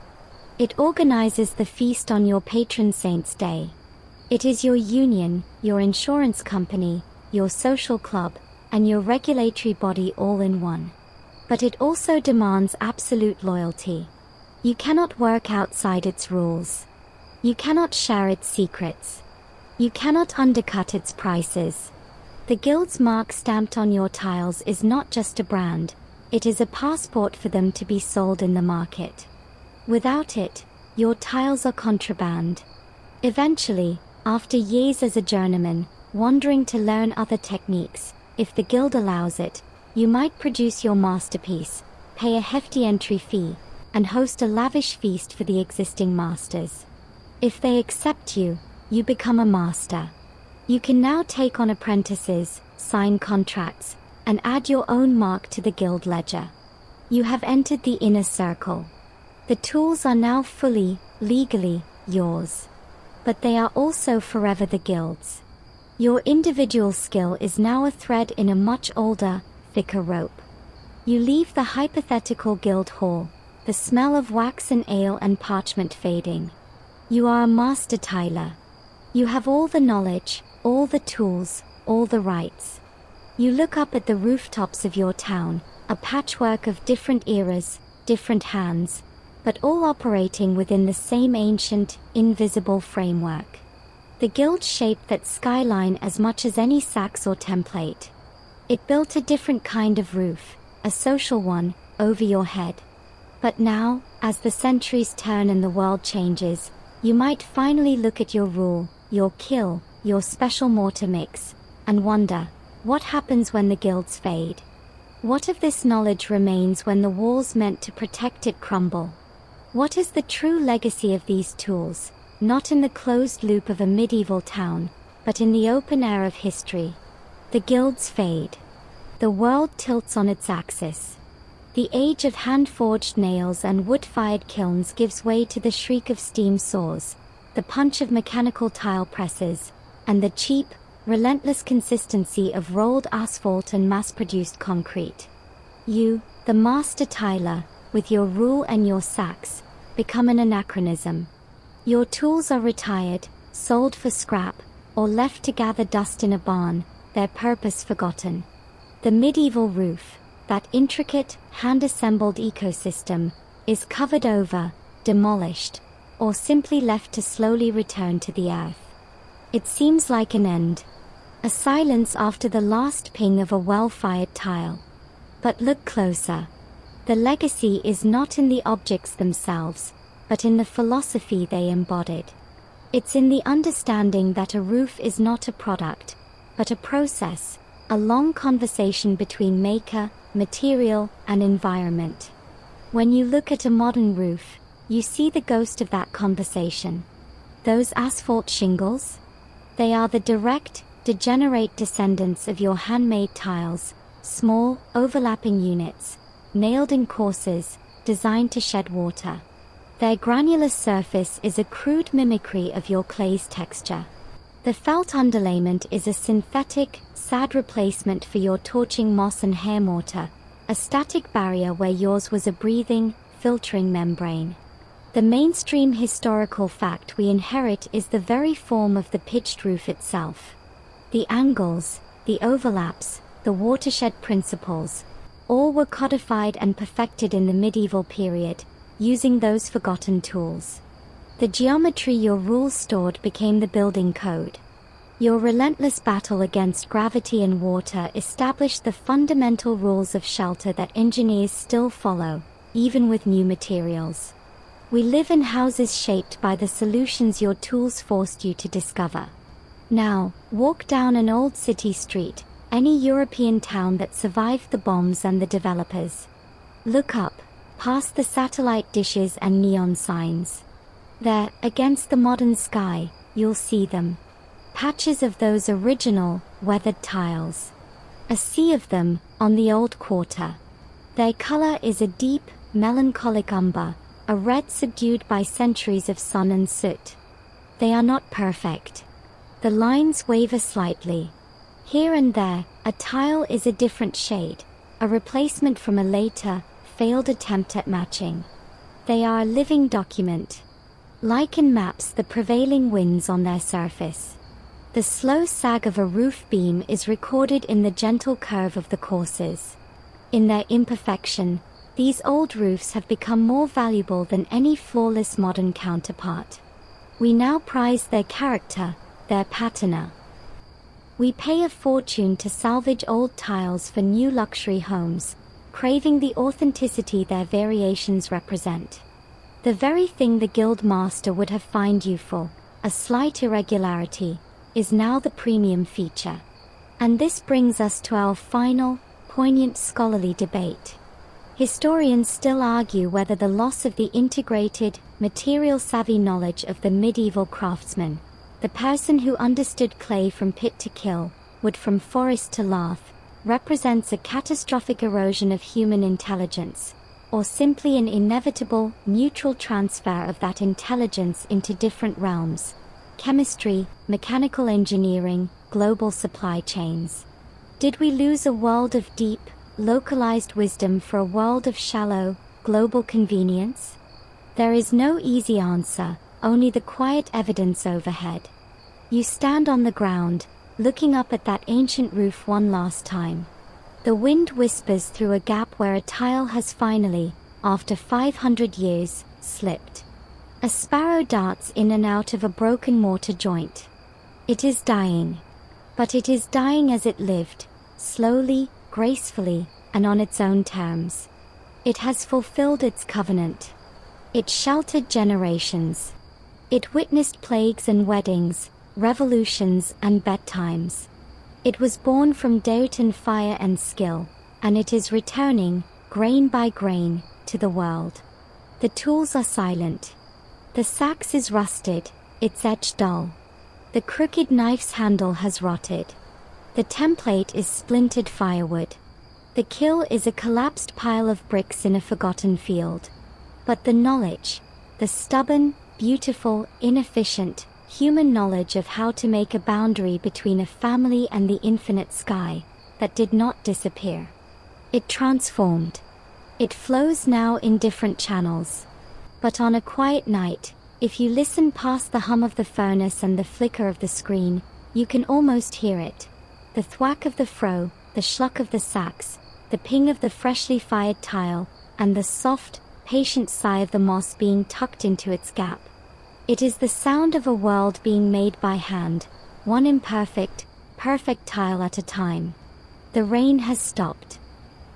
It organizes the feast on your patron saint's day. It is your union, your insurance company, your social club, and your regulatory body all in one. But it also demands absolute loyalty. You cannot work outside its rules. You cannot share its secrets. You cannot undercut its prices. The guild's mark stamped on your tiles is not just a brand, it is a passport for them to be sold in the market. Without it, your tiles are contraband. Eventually, after years as a journeyman, wandering to learn other techniques, if the guild allows it, you might produce your masterpiece, pay a hefty entry fee, and host a lavish feast for the existing masters. If they accept you, you become a master. You can now take on apprentices, sign contracts, and add your own mark to the guild ledger. You have entered the inner circle. The tools are now fully, legally, yours. But they are also forever the guild's. Your individual skill is now a thread in a much older, thicker rope. You leave the hypothetical guild hall, the smell of waxen ale and parchment fading. You are a master tiler. You have all the knowledge, all the tools, all the rights. You look up at the rooftops of your town, a patchwork of different eras, different hands, but all operating within the same ancient, invisible framework. The guild shaped that skyline as much as any sax or template. It built a different kind of roof, a social one, over your head. But now, as the centuries turn and the world changes, you might finally look at your rule, your kill, your special mortar mix, and wonder, what happens when the guilds fade? What of this knowledge remains when the walls meant to protect it crumble? What is the true legacy of these tools, not in the closed loop of a medieval town, but in the open air of history? The guilds fade. The world tilts on its axis. The age of hand-forged nails and wood-fired kilns gives way to the shriek of steam saws, the punch of mechanical tile presses, and the cheap, relentless consistency of rolled asphalt and mass-produced concrete. You, the master tiler, with your rule and your sacks, become an anachronism. Your tools are retired, sold for scrap, or left to gather dust in a barn, their purpose forgotten. The medieval roof, that intricate, hand-assembled ecosystem, is covered over, demolished, or simply left to slowly return to the earth. It seems like an end. A silence after the last ping of a well-fired tile. But look closer. The legacy is not in the objects themselves, but in the philosophy they embodied. It's in the understanding that a roof is not a product, but a process, a long conversation between maker, material, and environment. When you look at a modern roof, you see the ghost of that conversation. Those asphalt shingles? They are the direct, degenerate descendants of your handmade tiles, small, overlapping units, nailed in courses, designed to shed water. Their granular surface is a crude mimicry of your clay's texture. The felt underlayment is a synthetic, sad replacement for your torching moss and hair mortar, a static barrier where yours was a breathing, filtering membrane. The mainstream historical fact we inherit is the very form of the pitched roof itself. The angles, the overlaps, the watershed principles, all were codified and perfected in the medieval period, using those forgotten tools. The geometry your rules stored became the building code. Your relentless battle against gravity and water established the fundamental rules of shelter that engineers still follow, even with new materials. We live in houses shaped by the solutions your tools forced you to discover. Now, walk down an old city street, any European town that survived the bombs and the developers. Look up, past the satellite dishes and neon signs. There, against the modern sky, you'll see them. Patches of those original, weathered tiles. A sea of them, on the old quarter. Their color is a deep, melancholic umber, a red subdued by centuries of sun and soot. They are not perfect. The lines waver slightly. Here and there, a tile is a different shade, a replacement from a later, failed attempt at matching. They are a living document. Like in maps, the prevailing winds on their surface. The slow sag of a roof beam is recorded in the gentle curve of the courses. In their imperfection, these old roofs have become more valuable than any flawless modern counterpart. We now prize their character, their patina. We pay a fortune to salvage old tiles for new luxury homes, craving the authenticity their variations represent. The very thing the guild master would have fined you for, a slight irregularity, is now the premium feature. And this brings us to our final, poignant scholarly debate. Historians still argue whether the loss of the integrated, material-savvy knowledge of the medieval craftsman, the person who understood clay from pit to kill, wood from forest to lath, represents a catastrophic erosion of human intelligence, or simply an inevitable, neutral transfer of that intelligence into different realms: chemistry, mechanical engineering, global supply chains. Did we lose a world of deep, localized wisdom for a world of shallow, global convenience? There is no easy answer, only the quiet evidence overhead. You stand on the ground, looking up at that ancient roof one last time. The wind whispers through a gap where a tile has finally, after 500 years, slipped. A sparrow darts in and out of a broken mortar joint. It is dying. But it is dying as it lived, slowly, gracefully, and on its own terms. It has fulfilled its covenant. It sheltered generations. It witnessed plagues and weddings, revolutions and bedtimes. It was born from doubt and fire and skill, and it is returning, grain by grain, to the world. The tools are silent. The sax is rusted, its edge dull. The crooked knife's handle has rotted. The template is splintered firewood. The kill is a collapsed pile of bricks in a forgotten field. But the knowledge, the stubborn, beautiful, inefficient, human knowledge of how to make a boundary between a family and the infinite sky, that did not disappear. It transformed. It flows now in different channels. But on a quiet night, if you listen past the hum of the furnace and the flicker of the screen, you can almost hear it. The thwack of the froe, the schluck of the sax, the ping of the freshly fired tile, and the soft, patient sigh of the moss being tucked into its gap. It is the sound of a world being made by hand, one imperfect, perfect tile at a time. The rain has stopped.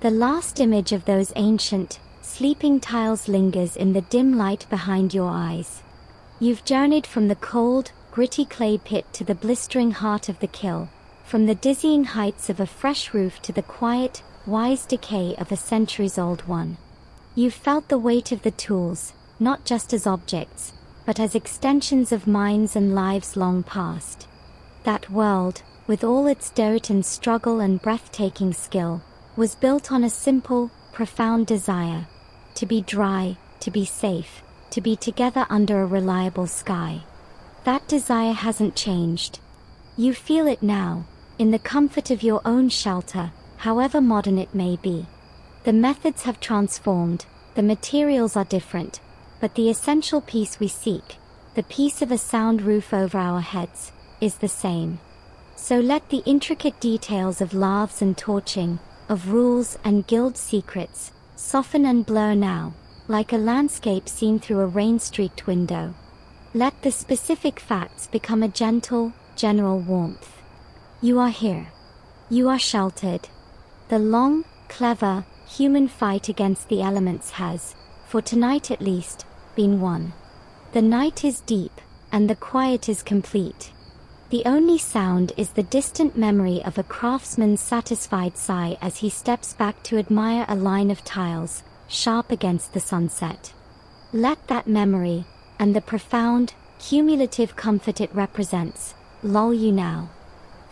The last image of those ancient, sleeping tiles lingers in the dim light behind your eyes. You've journeyed from the cold, gritty clay pit to the blistering heart of the kiln, from the dizzying heights of a fresh roof to the quiet, wise decay of a centuries-old one. You've felt the weight of the tools, not just as objects, but as extensions of minds and lives long past. That world, with all its dirt and struggle and breathtaking skill, was built on a simple, profound desire: to be dry, to be safe, to be together under a reliable sky. That desire hasn't changed. You feel it now, in the comfort of your own shelter, however modern it may be. The methods have transformed, the materials are different, but the essential peace we seek, the peace of a sound roof over our heads, is the same. So let the intricate details of laths and torching, of rules and guild secrets, soften and blur now, like a landscape seen through a rain-streaked window. Let the specific facts become a gentle, general warmth. You are here. You are sheltered. The long, clever, human fight against the elements has, for tonight at least, been won. The night is deep, and the quiet is complete. The only sound is the distant memory of a craftsman's satisfied sigh as he steps back to admire a line of tiles, sharp against the sunset. Let that memory, and the profound, cumulative comfort it represents, lull you now.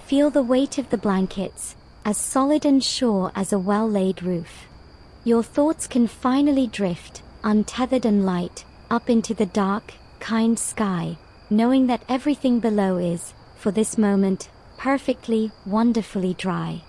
Feel the weight of the blankets, as solid and sure as a well-laid roof. Your thoughts can finally drift, untethered and light, up into the dark, kind sky, knowing that everything below is, for this moment, perfectly, wonderfully dry.